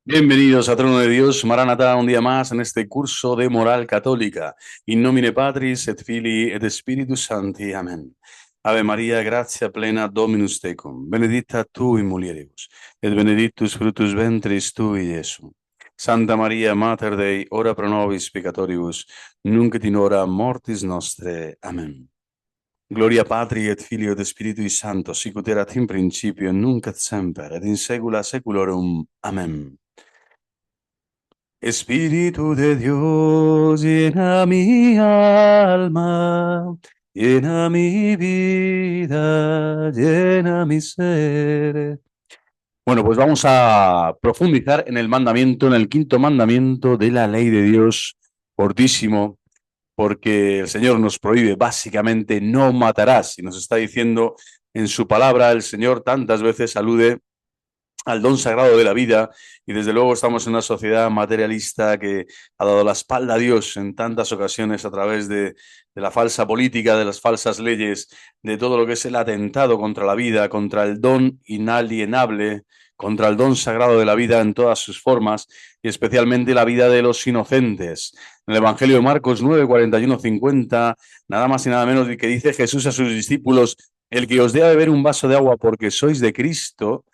Bienvenidos a Trono de Dios, Maranatá, un día más en este curso de moral católica. In nomine Patris et Filii et Spiritus Sancti. Amén. Ave María, gratia plena, Dominus tecum. Benedicta tu in mulieribus, et benedictus fructus ventris tui, Iesu. Santa Maria, Mater Dei, ora pro nobis peccatoribus, nunc et in hora mortis nostre. Amén. Gloria Patri et Filio et Spiritui Sancto, sic ut erat in principio, nunc et semper, et in saecula saeculorum. Amén. Espíritu de Dios, llena mi alma, llena mi vida, llena mi ser. Bueno, pues vamos a profundizar en el mandamiento, en el quinto mandamiento de la ley de Dios, fortísimo, porque el Señor nos prohíbe básicamente no matarás, y nos está diciendo en su palabra, el Señor tantas veces alude al don sagrado de la vida, y desde luego estamos en una sociedad materialista que ha dado la espalda a Dios en tantas ocasiones a través de la falsa política, de las falsas leyes, de todo lo que es el atentado contra la vida, contra el don inalienable, contra el don sagrado de la vida en todas sus formas, y especialmente la vida de los inocentes. En el Evangelio de Marcos 9, 41, 50, nada más y nada menos que dice Jesús a sus discípulos: el que os dé a beber un vaso de agua porque sois de Cristo,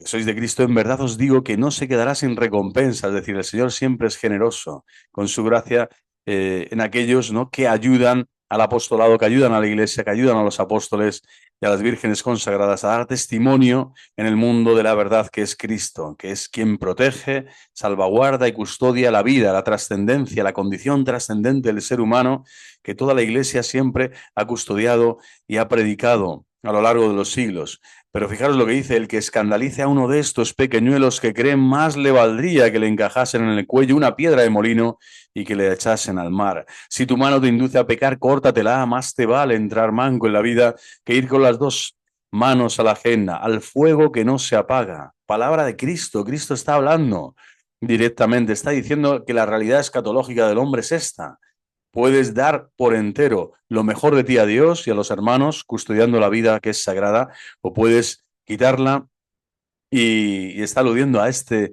sois de Cristo, en verdad os digo que no se quedará sin recompensa. Es decir, el Señor siempre es generoso con su gracia en aquellos, ¿no?, que ayudan al apostolado, que ayudan a la iglesia, que ayudan a los apóstoles y a las vírgenes consagradas a dar testimonio en el mundo de la verdad, que es Cristo, que es quien protege, salvaguarda y custodia la vida, la trascendencia, la condición trascendente del ser humano, que toda la iglesia siempre ha custodiado y ha predicado a lo largo de los siglos. Pero fijaros lo que dice: el que escandalice a uno de estos pequeñuelos que creen, más le valdría que le encajasen en el cuello una piedra de molino y que le echasen al mar. Si tu mano te induce a pecar, córtatela. Más te vale entrar manco en la vida que ir con las dos manos a la ajena, al fuego que no se apaga. Palabra de Cristo. Cristo está hablando directamente, está diciendo que la realidad escatológica del hombre es esta: puedes dar por entero lo mejor de ti a Dios y a los hermanos, custodiando la vida que es sagrada, o puedes quitarla y está aludiendo a este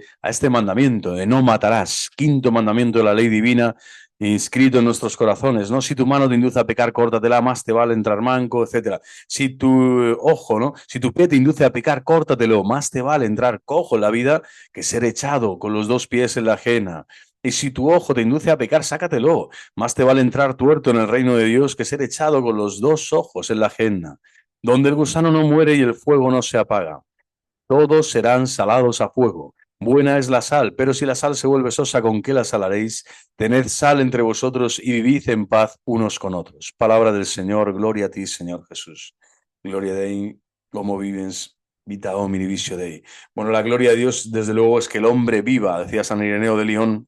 mandamiento de no matarás, quinto mandamiento de la ley divina, inscrito en nuestros corazones, ¿no? Si tu mano te induce a pecar, córtatela. Más te vale entrar manco, etcétera. Si tu ojo, ¿no?, si tu pie te induce a pecar, córtatelo. Más te vale entrar cojo en la vida que ser echado con los dos pies en la ajena. Y si tu ojo te induce a pecar, sácatelo. Más te vale entrar tuerto en el reino de Dios que ser echado con los dos ojos en la ajena. Donde el gusano no muere y el fuego no se apaga, todos serán salados a fuego. Buena es la sal, pero si la sal se vuelve sosa, ¿con qué la salaréis? Tened sal entre vosotros y vivid en paz unos con otros. Palabra del Señor. Gloria a ti, Señor Jesús. Gloria a Dei, como vivens, vita homini vicio Dei. Bueno, la gloria de Dios, desde luego, es que el hombre viva, decía San Ireneo de León,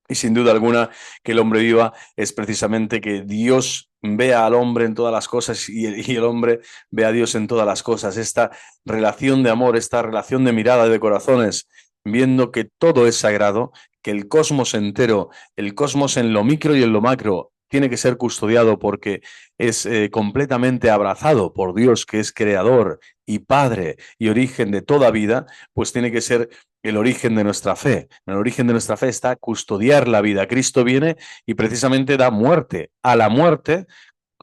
y sin duda alguna que el hombre viva es precisamente que Dios vea al hombre en todas las cosas y el hombre ve a Dios en todas las cosas. Esta relación de amor, esta relación de mirada, de corazones, viendo que todo es sagrado, que el cosmos entero, el cosmos en lo micro y en lo macro, tiene que ser custodiado porque es completamente abrazado por Dios, que es creador y padre y origen de toda vida, pues tiene que ser el origen de nuestra fe. En el origen de nuestra fe está custodiar la vida. Cristo viene y precisamente da muerte a la muerte,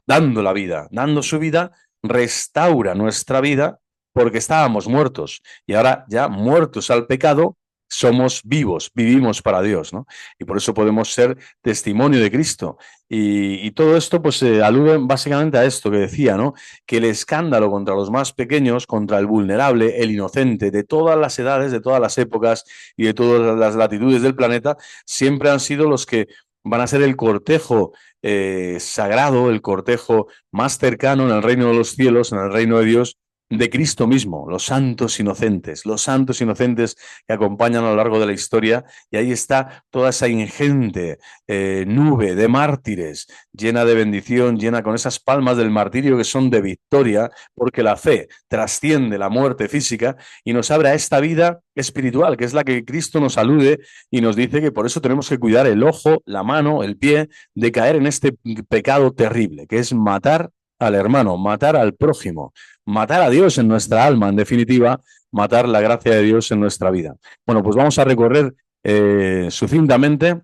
dando la vida, dando su vida, restaura nuestra vida porque estábamos muertos y ahora, ya muertos al pecado, somos vivos, vivimos para Dios, ¿no? Y por eso podemos ser testimonio de Cristo. Y todo esto pues alude básicamente a esto que decía, ¿no?, que el escándalo contra los más pequeños, contra el vulnerable, el inocente, de todas las edades, de todas las épocas y de todas las latitudes del planeta, siempre han sido los que van a ser el cortejo sagrado, el cortejo más cercano en el reino de los cielos, en el reino de Dios, de Cristo mismo, los santos inocentes que acompañan a lo largo de la historia. Y ahí está toda esa ingente nube de mártires, llena de bendición, llena con esas palmas del martirio que son de victoria, porque la fe trasciende la muerte física y nos abre a esta vida espiritual, que es la que Cristo nos alude y nos dice que por eso tenemos que cuidar el ojo, la mano, el pie, de caer en este pecado terrible, que es matar al hermano, matar al prójimo, matar a Dios en nuestra alma, en definitiva, matar la gracia de Dios en nuestra vida. Bueno, pues vamos a recorrer sucintamente,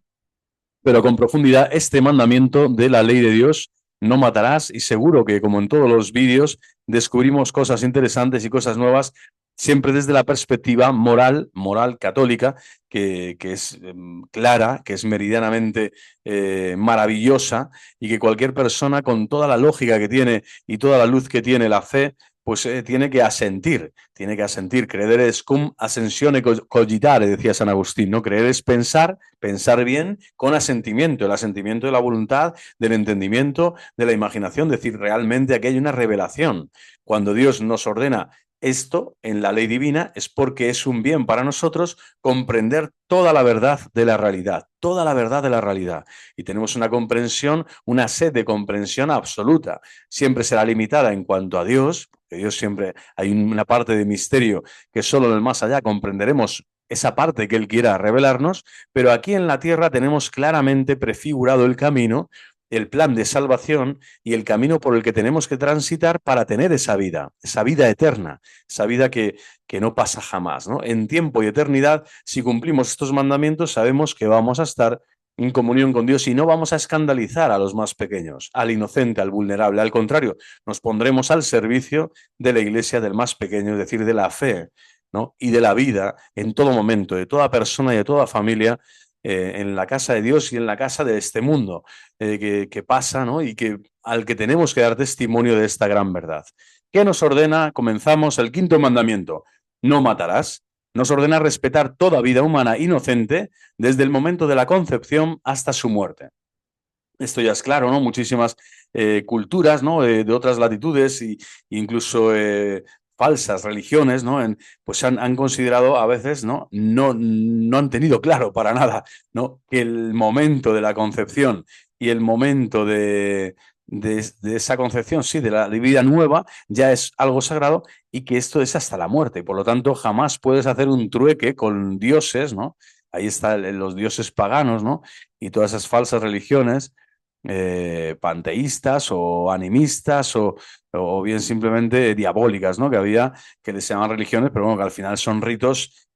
pero con profundidad, este mandamiento de la ley de Dios: no matarás. Y seguro que, como en todos los vídeos, descubrimos cosas interesantes y cosas nuevas, siempre desde la perspectiva moral católica, que es clara, que es meridianamente maravillosa, y que cualquier persona, con toda la lógica que tiene y toda la luz que tiene la fe, pues tiene que asentir. Tiene que asentir. Credere es cum ascensione cogitare, decía San Agustín, ¿no? Creer es pensar bien con asentimiento, el asentimiento de la voluntad, del entendimiento, de la imaginación. Es decir, realmente aquí hay una revelación. Cuando Dios nos ordena esto en la ley divina, es porque es un bien para nosotros comprender toda la verdad de la realidad, toda la verdad de la realidad. Y tenemos una comprensión, una sed de comprensión absoluta. Siempre será limitada en cuanto a Dios, porque Dios siempre hay una parte de misterio que solo en el más allá comprenderemos esa parte que Él quiera revelarnos, pero aquí en la tierra tenemos claramente prefigurado el camino, el plan de salvación y el camino por el que tenemos que transitar para tener esa vida eterna, esa vida que no pasa jamás, ¿no? En tiempo y eternidad, si cumplimos estos mandamientos, sabemos que vamos a estar en comunión con Dios y no vamos a escandalizar a los más pequeños, al inocente, al vulnerable. Al contrario, nos pondremos al servicio de la iglesia del más pequeño, es decir, de la fe, ¿no? Y de la vida en todo momento, de toda persona y de toda familia, en la casa de Dios y en la casa de este mundo que pasa, ¿no? Y al que tenemos que dar testimonio de esta gran verdad. ¿Qué nos ordena? Comenzamos el quinto mandamiento: no matarás. Nos ordena respetar toda vida humana inocente desde el momento de la concepción hasta su muerte. Esto ya es claro, ¿no? Muchísimas culturas, ¿no? De otras latitudes e incluso falsas religiones, ¿no? Pues han considerado a veces, no han tenido claro para nada, ¿no? Que el momento de la concepción y el momento de esa concepción, sí, de la vida nueva, ya es algo sagrado, y que esto es hasta la muerte. Y por lo tanto, jamás puedes hacer un trueque con dioses, ¿no? Ahí están los dioses paganos, ¿no? Y todas esas falsas religiones panteístas o animistas o bien simplemente diabólicas, ¿no? Que había, que les llaman religiones, pero bueno, que al final son ritos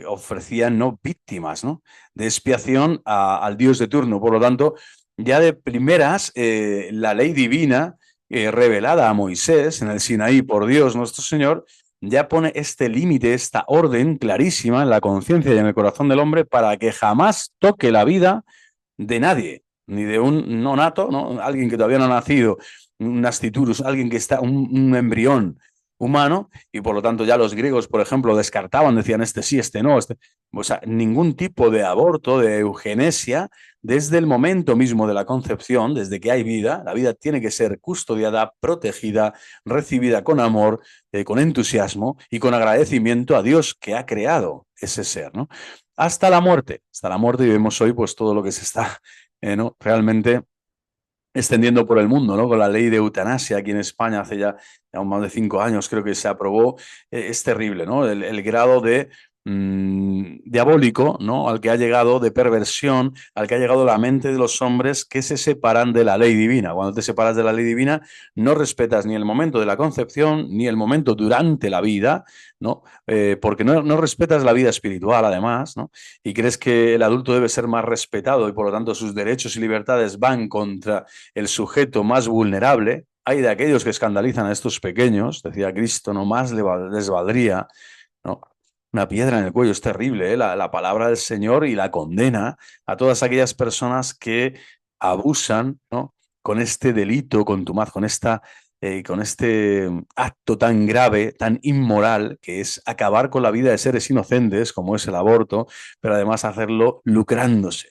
ofrecían, ¿no?, víctimas, ¿no?, de expiación al dios de turno. Por lo tanto, ya de primeras, la ley divina revelada a Moisés en el Sinaí por Dios nuestro Señor ya pone este límite, esta orden clarísima en la conciencia y en el corazón del hombre para que jamás toque la vida de nadie, ni de un nonato, ¿no?, alguien que todavía no ha nacido, un nasciturus, alguien que está, un embrión humano, y por lo tanto ya los griegos, por ejemplo, descartaban, decían este sí, este no, o sea, ningún tipo de aborto, de eugenesia, desde el momento mismo de la concepción, desde que hay vida. La vida tiene que ser custodiada, protegida, recibida con amor, con entusiasmo y con agradecimiento a Dios que ha creado ese ser, ¿no? Hasta la muerte, y vemos hoy pues todo lo que se está ¿no?, realmente extendiendo por el mundo, ¿no? Con la ley de eutanasia aquí en España hace ya más de 5 años creo que se aprobó. Es terrible, ¿no? El grado de diabólico, ¿no?, al que ha llegado, de perversión, al que ha llegado la mente de los hombres que se separan de la ley divina. Cuando te separas de la ley divina, no respetas ni el momento de la concepción, ni el momento durante la vida, ¿no? Porque no respetas la vida espiritual, además, ¿no? Y crees que el adulto debe ser más respetado y por lo tanto sus derechos y libertades van contra el sujeto más vulnerable. Hay de aquellos que escandalizan a estos pequeños, decía Cristo, no más les valdría, ¿no?, una piedra en el cuello. Es terrible, ¿eh? La palabra del Señor, y la condena a todas aquellas personas que abusan, ¿no?, con este delito contumaz, con este acto tan grave, tan inmoral, que es acabar con la vida de seres inocentes, como es el aborto, pero además hacerlo lucrándose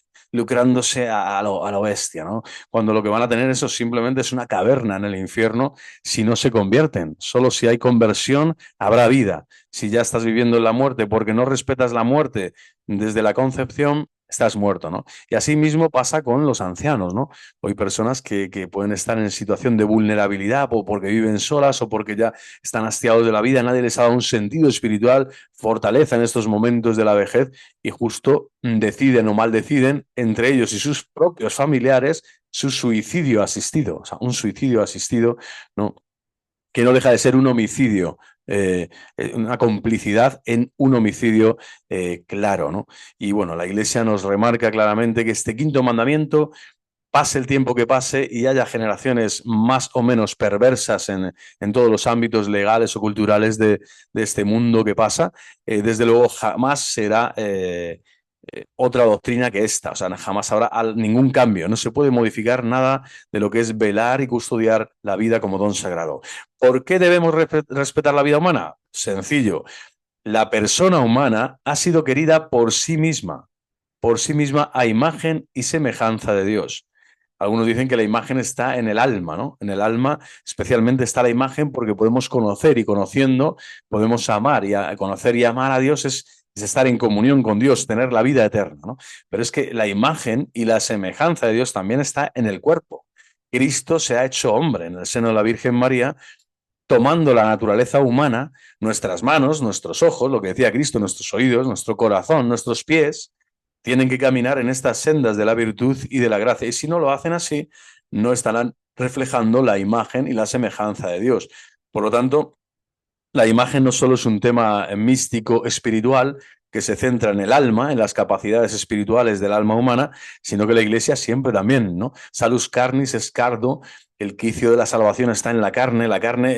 a lo bestia, ¿no? Cuando lo que van a tener eso simplemente es una caverna en el infierno si no se convierten. Solo si hay conversión habrá vida. Si ya estás viviendo en la muerte porque no respetas la muerte desde la concepción, estás muerto, ¿no? Y así mismo pasa con los ancianos, ¿no? Hay personas que pueden estar en situación de vulnerabilidad o porque viven solas o porque ya están hastiados de la vida, nadie les ha dado un sentido espiritual, fortaleza en estos momentos de la vejez, y justo deciden o maldeciden entre ellos y sus propios familiares su suicidio asistido. O sea, un suicidio asistido, ¿no?, que no deja de ser un homicidio una complicidad en un homicidio claro, ¿no? Y bueno, la Iglesia nos remarca claramente que este quinto mandamiento, pase el tiempo que pase y haya generaciones más o menos perversas en todos los ámbitos legales o culturales de este mundo que pasa, desde luego jamás será otra doctrina que esta. O sea, jamás habrá ningún cambio. No se puede modificar nada de lo que es velar y custodiar la vida como don sagrado. ¿Por qué debemos respetar la vida humana? Sencillo. La persona humana ha sido querida por sí misma a imagen y semejanza de Dios. Algunos dicen que la imagen está en el alma, ¿no? En el alma especialmente está la imagen porque podemos conocer y conociendo podemos amar y conocer y amar a Dios es estar en comunión con Dios, tener la vida eterna, ¿no? Pero es que la imagen y la semejanza de Dios también está en el cuerpo. Cristo se ha hecho hombre en el seno de la Virgen María, tomando la naturaleza humana, nuestras manos, nuestros ojos, lo que decía Cristo, nuestros oídos, nuestro corazón, nuestros pies, tienen que caminar en estas sendas de la virtud y de la gracia. Y si no lo hacen así, no estarán reflejando la imagen y la semejanza de Dios. Por lo tanto, la imagen no solo es un tema místico, espiritual, que se centra en el alma, en las capacidades espirituales del alma humana, sino que la Iglesia siempre también, ¿no? Salus carnis es cardo, el quicio de la salvación está en la carne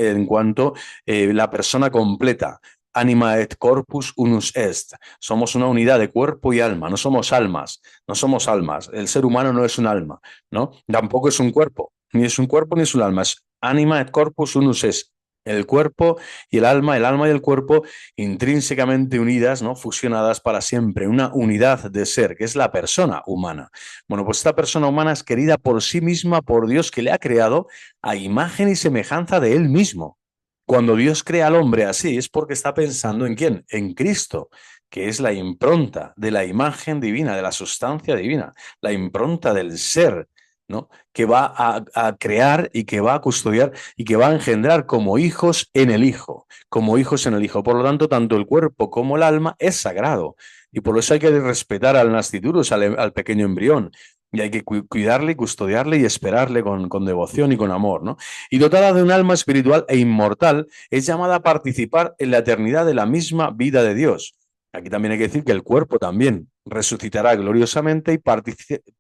en cuanto la persona completa. Anima et corpus unus est. Somos una unidad de cuerpo y alma, no somos almas, no somos almas. El ser humano no es un alma, ¿no? Tampoco es un cuerpo, ni es un cuerpo ni es un alma, es anima et corpus unus est. El cuerpo y el alma y el cuerpo intrínsecamente unidas, ¿no? Fusionadas para siempre, una unidad de ser, que es la persona humana. Bueno, pues esta persona humana es querida por sí misma, por Dios que le ha creado a imagen y semejanza de él mismo. Cuando Dios crea al hombre así es porque está pensando en quién, en Cristo, que es la impronta de la imagen divina, de la sustancia divina, la impronta del ser, ¿no? Que va a crear y que va a custodiar y que va a engendrar como hijos en el Hijo, como hijos en el Hijo. Por lo tanto, tanto el cuerpo como el alma es sagrado y por eso hay que respetar al nasciturus, al pequeño embrión. Y hay que cuidarle y custodiarle y esperarle con devoción y con amor, ¿no? Y dotada de un alma espiritual e inmortal, es llamada a participar en la eternidad de la misma vida de Dios. Aquí también hay que decir que el cuerpo también resucitará gloriosamente y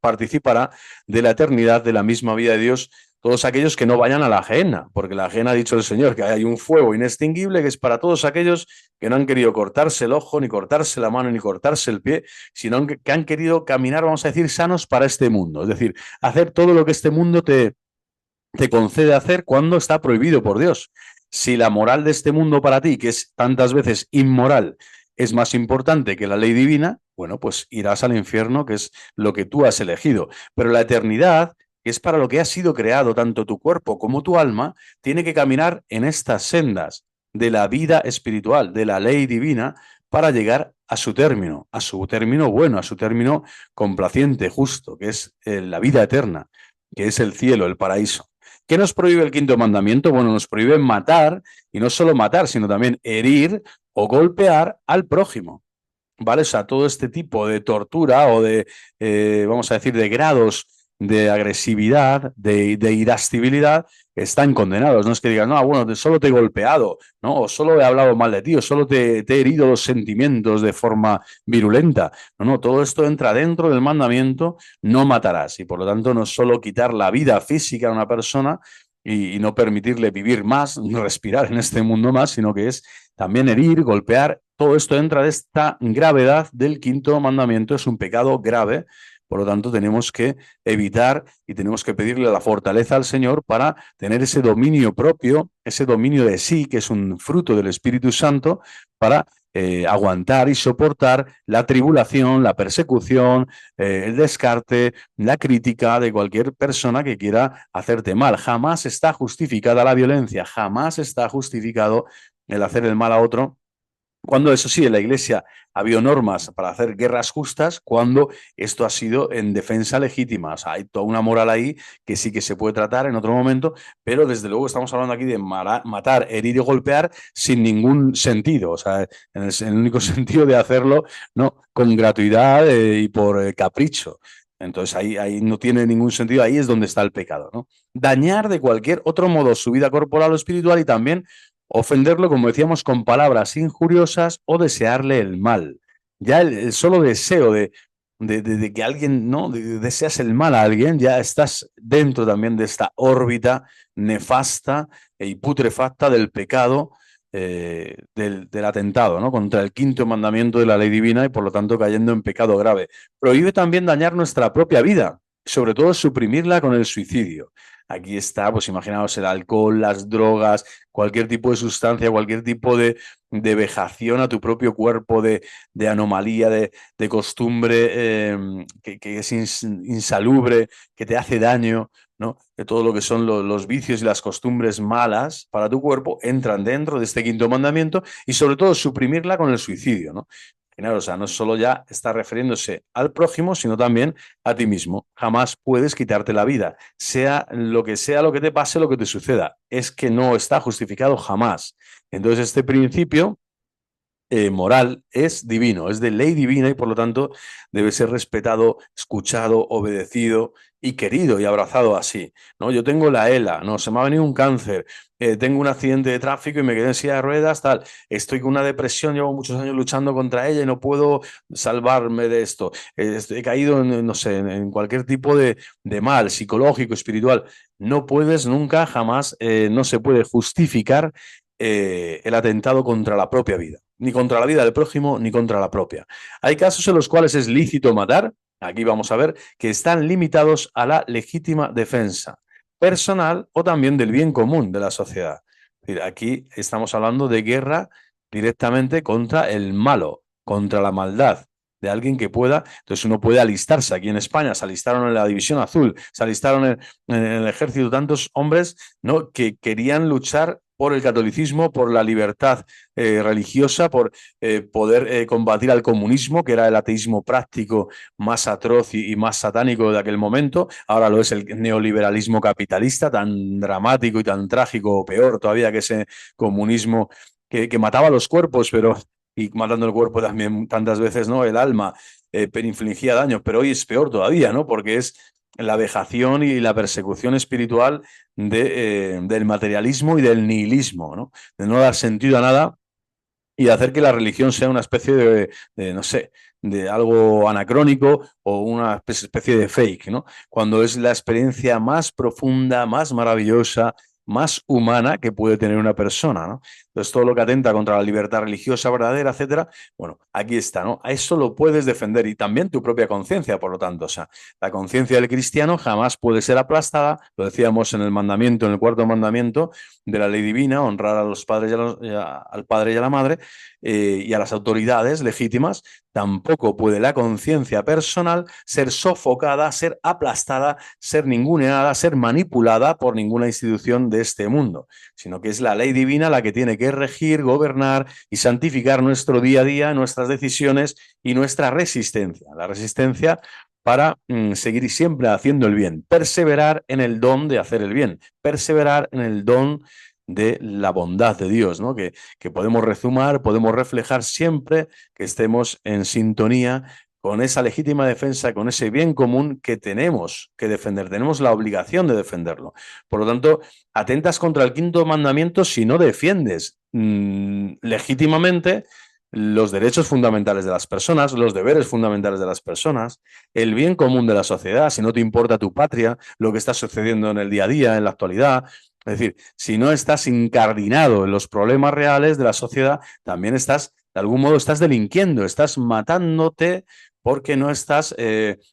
participará de la eternidad de la misma vida de Dios todos aquellos que no vayan a la gehenna, porque la gehenna ha dicho el Señor que hay un fuego inextinguible que es para todos aquellos que no han querido cortarse el ojo, ni cortarse la mano, ni cortarse el pie, sino que han querido caminar, vamos a decir, sanos para este mundo. Es decir, hacer todo lo que este mundo te concede hacer cuando está prohibido por Dios. Si la moral de este mundo para ti, que es tantas veces inmoral, es más importante que la ley divina, bueno, pues irás al infierno, que es lo que tú has elegido. Pero la eternidad, que es para lo que ha sido creado tanto tu cuerpo como tu alma, tiene que caminar en estas sendas de la vida espiritual, de la ley divina, para llegar a su término bueno, a su término complaciente, justo, que es la vida eterna, que es el cielo, el paraíso. ¿Qué nos prohíbe el quinto mandamiento? Bueno, nos prohíbe matar, y no solo matar, sino también herir o golpear al prójimo. ¿Vale? O sea, todo este tipo de tortura o de, vamos a decir, de grados de agresividad, de irascibilidad, están condenados. No es que digan, no, bueno, solo te he golpeado, ¿no? O solo he hablado mal de ti, o solo te he herido los sentimientos de forma virulenta. No, no, todo esto entra dentro del mandamiento, no matarás. Y por lo tanto, no es solo quitar la vida física a una persona y no permitirle vivir más, respirar en este mundo más, sino que es también herir, golpear. Todo esto entra de esta gravedad del quinto mandamiento, es un pecado grave. Por lo tanto, tenemos que evitar y tenemos que pedirle la fortaleza al Señor para tener ese dominio propio, ese dominio de sí, que es un fruto del Espíritu Santo, para aguantar y soportar la tribulación, la persecución, el descarte, la crítica de cualquier persona que quiera hacerte mal. Jamás está justificada la violencia, jamás está justificado el hacer el mal a otro. Cuando, eso sí, en la Iglesia ha habido normas para hacer guerras justas, cuando esto ha sido en defensa legítima. O sea, hay toda una moral ahí que sí que se puede tratar en otro momento, pero desde luego estamos hablando aquí de matar, herir y golpear sin ningún sentido. O sea, en el único sentido de hacerlo, ¿no? Con gratuidad y por capricho. Entonces ahí no tiene ningún sentido, ahí es donde está el pecado, ¿no? Dañar de cualquier otro modo su vida corporal o espiritual y también Ofenderlo, como decíamos, con palabras injuriosas o desearle el mal. Ya el solo deseo de que alguien, ¿no? Deseas el mal a alguien, ya estás dentro también de esta órbita nefasta y putrefacta del pecado, del atentado, ¿no? Contra el quinto mandamiento de la ley divina y por lo tanto cayendo en pecado grave. Prohíbe también dañar nuestra propia vida, sobre todo suprimirla con el suicidio. Aquí está, pues imaginaos el alcohol, las drogas, cualquier tipo de sustancia, cualquier tipo de vejación a tu propio cuerpo, de anomalía, de costumbre que es insalubre, que te hace daño, ¿no? De todo lo que son los vicios y las costumbres malas para tu cuerpo entran dentro de este quinto mandamiento y sobre todo suprimirla con el suicidio, ¿no? Claro, o sea, no solo ya está refiriéndose al prójimo, sino también a ti mismo. Jamás puedes quitarte la vida, sea lo que te pase, lo que te suceda. Es que no está justificado jamás. Entonces, este principio moral es divino, es de ley divina y por lo tanto debe ser respetado, escuchado, obedecido y querido y abrazado así, ¿no? Yo tengo la ELA, no, se me ha venido un cáncer, tengo un accidente de tráfico y me quedé en silla de ruedas, tal, estoy con una depresión, llevo muchos años luchando contra ella y no puedo salvarme de esto, he caído en, no sé, en cualquier tipo de mal psicológico, espiritual, no puedes nunca, jamás, no se puede justificar el atentado contra la propia vida, ni contra la vida del prójimo, ni contra la propia. Hay casos en los cuales es lícito matar, aquí vamos a ver, que están limitados a la legítima defensa personal o también del bien común de la sociedad. Es decir, aquí estamos hablando de guerra directamente contra el malo, contra la maldad de alguien que pueda, entonces uno puede alistarse. Aquí en España se alistaron en la División Azul, se alistaron en el ejército tantos hombres, ¿no? Que querían luchar por el catolicismo, por la libertad religiosa, por poder combatir al comunismo, que era el ateísmo práctico más atroz y más satánico de aquel momento. Ahora lo es el neoliberalismo capitalista, tan dramático y tan trágico, o peor todavía que ese comunismo que mataba los cuerpos, pero y matando el cuerpo también tantas veces, ¿no? El alma, pero infligía daños, pero hoy es peor todavía, ¿no? Porque es la vejación y la persecución espiritual del materialismo y del nihilismo, ¿no? De no dar sentido a nada y de hacer que la religión sea una especie no sé, de algo anacrónico o una especie de fake, ¿no? Cuando es la experiencia más profunda, más maravillosa, más humana que puede tener una persona, ¿no? Entonces, todo lo que atenta contra la libertad religiosa verdadera, etcétera, bueno, aquí está, ¿no? A eso lo puedes defender y también tu propia conciencia, por lo tanto, o sea, la conciencia del cristiano jamás puede ser aplastada, lo decíamos en el mandamiento, en el cuarto mandamiento de la ley divina, honrar a los padres al padre y a la madre, y a las autoridades legítimas, tampoco puede la conciencia personal ser sofocada, ser aplastada, ser ninguneada, ser manipulada por ninguna institución de este mundo, sino que es la ley divina la que tiene que regir, gobernar y santificar nuestro día a día, nuestras decisiones y nuestra resistencia. La resistencia para seguir siempre haciendo el bien, perseverar en el don de hacer el bien, perseverar en el don de la bondad de Dios, ¿no? Que podemos rezumar, podemos reflejar siempre que estemos en sintonía con esa legítima defensa, con ese bien común que tenemos que defender, tenemos la obligación de defenderlo. Por lo tanto, atentas contra el quinto mandamiento si no defiendes legítimamente los derechos fundamentales de las personas, los deberes fundamentales de las personas, el bien común de la sociedad, si no te importa tu patria, lo que está sucediendo en el día a día, en la actualidad. Es decir, si no estás incardinado en los problemas reales de la sociedad, también estás, de algún modo, estás delinquiendo, estás matándote porque no estás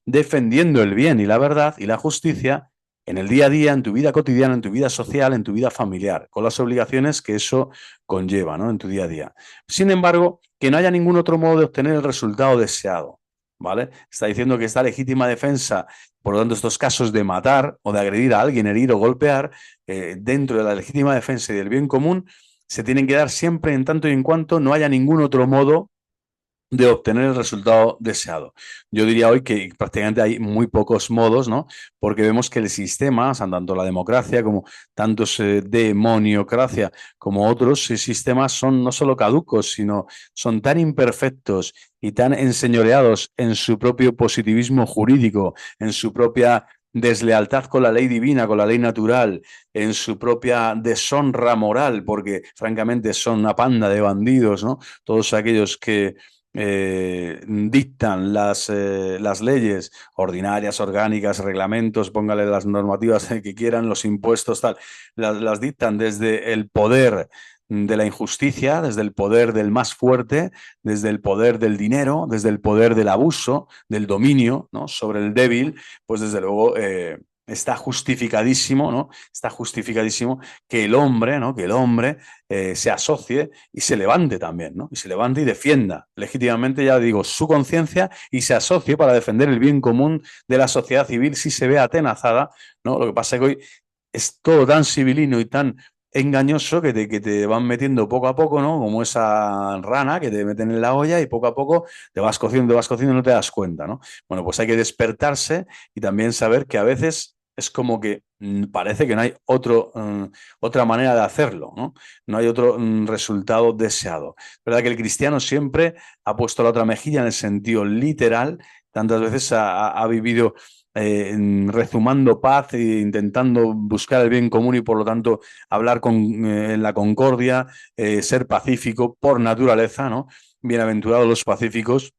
defendiendo el bien y la verdad y la justicia en el día a día, en tu vida cotidiana, en tu vida social, en tu vida familiar, con las obligaciones que eso conlleva, ¿no? En tu día a día. Sin embargo, que no haya ningún otro modo de obtener el resultado deseado, ¿vale? Está diciendo que esta legítima defensa, por lo tanto, estos casos de matar o de agredir a alguien, herir o golpear, dentro de la legítima defensa y del bien común, se tienen que dar siempre en tanto y en cuanto no haya ningún otro modo de obtener el resultado deseado. Yo diría hoy que prácticamente hay muy pocos modos, ¿no? Porque vemos que el sistema, o sea, tanto la democracia como tantos demoniocracia como otros sistemas son no solo caducos, sino son tan imperfectos y tan enseñoreados en su propio positivismo jurídico, en su propia deslealtad con la ley divina, con la ley natural, en su propia deshonra moral, porque francamente son una panda de bandidos, ¿no? Todos aquellos que dictan las leyes ordinarias, orgánicas, reglamentos, póngale las normativas que quieran, los impuestos, tal, las dictan desde el poder de la injusticia, desde el poder del más fuerte, desde el poder del dinero, desde el poder del abuso, del dominio, ¿no? Sobre el débil, pues desde luego está justificadísimo, ¿no? Está justificadísimo que el hombre, ¿no? Que el hombre se asocie y se levante también, ¿no? Y se levante y defienda legítimamente, ya digo, su conciencia y se asocie para defender el bien común de la sociedad civil si se ve atenazada, ¿no? Lo que pasa es que hoy es todo tan civilino y tan engañoso que te van metiendo poco a poco, ¿no? Como esa rana que te meten en la olla y poco a poco te vas cociendo y no te das cuenta, ¿no? Bueno, pues hay que despertarse y también saber que a veces es como que parece que no hay otra manera de hacerlo, ¿no? No hay otro resultado deseado. Es verdad que el cristiano siempre ha puesto la otra mejilla en el sentido literal, tantas veces ha vivido rezumando paz e intentando buscar el bien común y por lo tanto hablar en la concordia, ser pacífico por naturaleza, ¿no? Bienaventurados los pacíficos,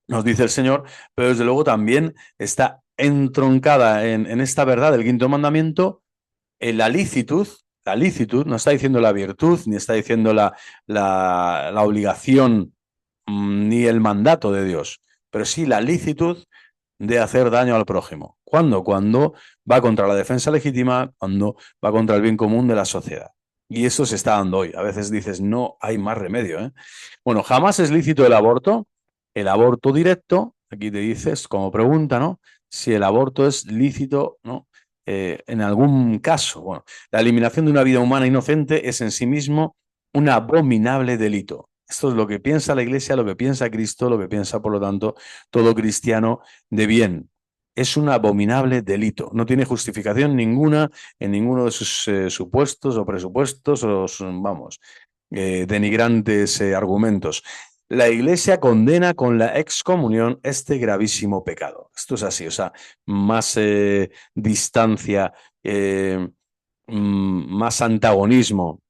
nos dice el Señor, pero desde luego también está entroncada en esta verdad del quinto mandamiento en la licitud, no está diciendo la virtud, ni está diciendo la obligación, ni el mandato de Dios, pero sí la licitud de hacer daño al prójimo. ¿Cuándo? Cuando va contra la defensa legítima, cuando va contra el bien común de la sociedad. Y eso se está dando hoy. A veces dices, no hay más remedio, ¿eh? Bueno, jamás es lícito el aborto. El aborto directo, aquí te dices, como pregunta, ¿no? Si el aborto es lícito, ¿no? En algún caso. Bueno, la eliminación de una vida humana inocente es en sí mismo un abominable delito. Esto es lo que piensa la Iglesia, lo que piensa Cristo, lo que piensa, por lo tanto, todo cristiano de bien. Es un abominable delito. No tiene justificación ninguna en ninguno de sus supuestos o presupuestos o, vamos, denigrantes argumentos. La Iglesia condena con la excomunión este gravísimo pecado. Esto es así, o sea, más distancia, más antagonismo,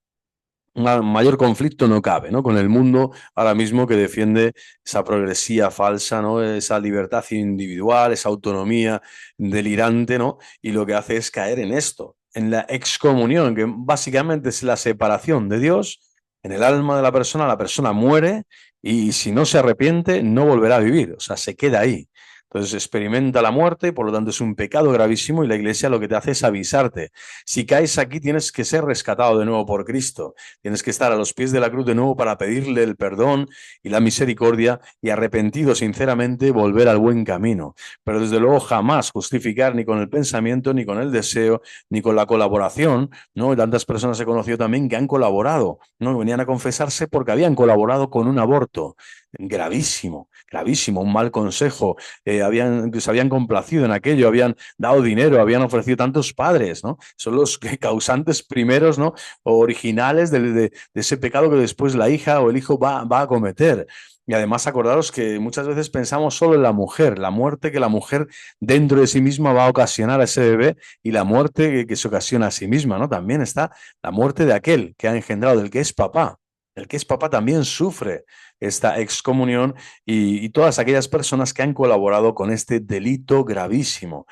mayor conflicto no cabe, ¿no? Con el mundo ahora mismo que defiende esa progresía falsa, ¿no? Esa libertad individual, esa autonomía delirante, ¿no? Y lo que hace es caer en esto, en la excomunión, que básicamente es la separación de Dios en el alma de la persona muere y si no se arrepiente no volverá a vivir, o sea, se queda ahí. Entonces experimenta la muerte y por lo tanto es un pecado gravísimo y la Iglesia lo que te hace es avisarte. Si caes aquí tienes que ser rescatado de nuevo por Cristo. Tienes que estar a los pies de la cruz de nuevo para pedirle el perdón y la misericordia y arrepentido sinceramente volver al buen camino. Pero desde luego jamás justificar ni con el pensamiento, ni con el deseo, ni con la colaboración, ¿no? Tantas personas he conocido también que han colaborado, ¿no? Venían a confesarse porque habían colaborado con un aborto. Gravísimo, gravísimo, un mal consejo. Se habían complacido en aquello, habían dado dinero, habían ofrecido tantos padres, ¿no? Son los causantes primeros, ¿no? Originales de ese pecado que después la hija o el hijo va a cometer. Y además acordaros que muchas veces pensamos solo en la mujer, la muerte que la mujer dentro de sí misma va a ocasionar a ese bebé y la muerte que se ocasiona a sí misma, ¿no? También está la muerte de aquel que ha engendrado, del que es papá. El que es papá también sufre esta excomunión y todas aquellas personas que han colaborado con este delito gravísimo.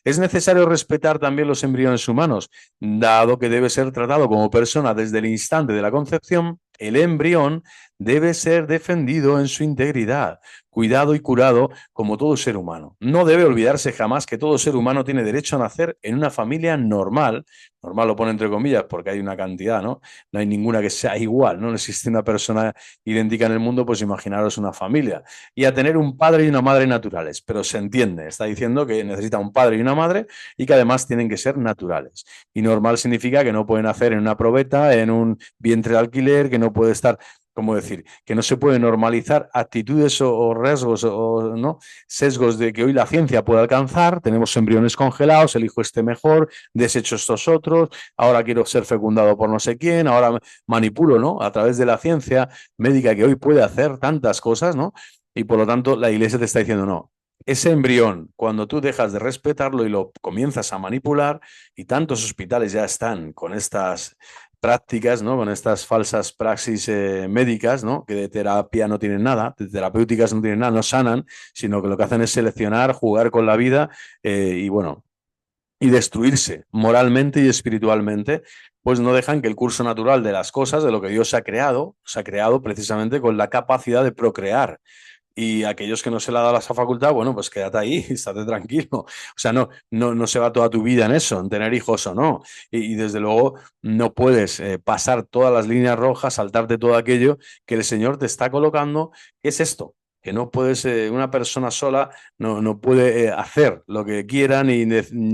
Es necesario respetar también los embriones humanos, dado que debe ser tratado como persona desde el instante de la concepción. El embrión debe ser defendido en su integridad, cuidado y curado como todo ser humano. No debe olvidarse jamás que todo ser humano tiene derecho a nacer en una familia normal. Normal lo pone entre comillas porque hay una cantidad, ¿no? No hay ninguna que sea igual, no existe una persona idéntica en el mundo, pues imaginaros una familia. Y a tener un padre y una madre naturales, pero se entiende, está diciendo que necesita un padre y una madre y que además tienen que ser naturales. Y normal significa que no pueden nacer en una probeta, en un vientre de alquiler, que no puede estar, ¿cómo decir? Que no se puede normalizar actitudes o riesgos o ¿no? sesgos de que hoy la ciencia puede alcanzar. Tenemos embriones congelados, el hijo esté mejor, desecho estos otros, ahora quiero ser fecundado por no sé quién, ahora manipulo, ¿no? A través de la ciencia médica que hoy puede hacer tantas cosas, ¿no? Y por lo tanto la Iglesia te está diciendo no. ese embrión, cuando tú dejas de respetarlo y lo comienzas a manipular, y tantos hospitales ya están con estas prácticas, ¿no? Con estas falsas praxis médicas, ¿no? Que de terapia no tienen nada, de terapéuticas no tienen nada, no sanan, sino que lo que hacen es seleccionar, jugar con la vida y bueno, y destruirse moralmente y espiritualmente, pues no dejan que el curso natural de las cosas, de lo que Dios ha creado, se ha creado precisamente con la capacidad de procrear. Y aquellos que no se le ha dado esa facultad, bueno, pues quédate ahí, estate tranquilo. O sea, no se va toda tu vida en eso, en tener hijos o no. Y desde luego no puedes pasar todas las líneas rojas, saltarte todo aquello que el Señor te está colocando. ¿Qué es esto? Que no puedes, una persona sola no puede hacer lo que quiera, ni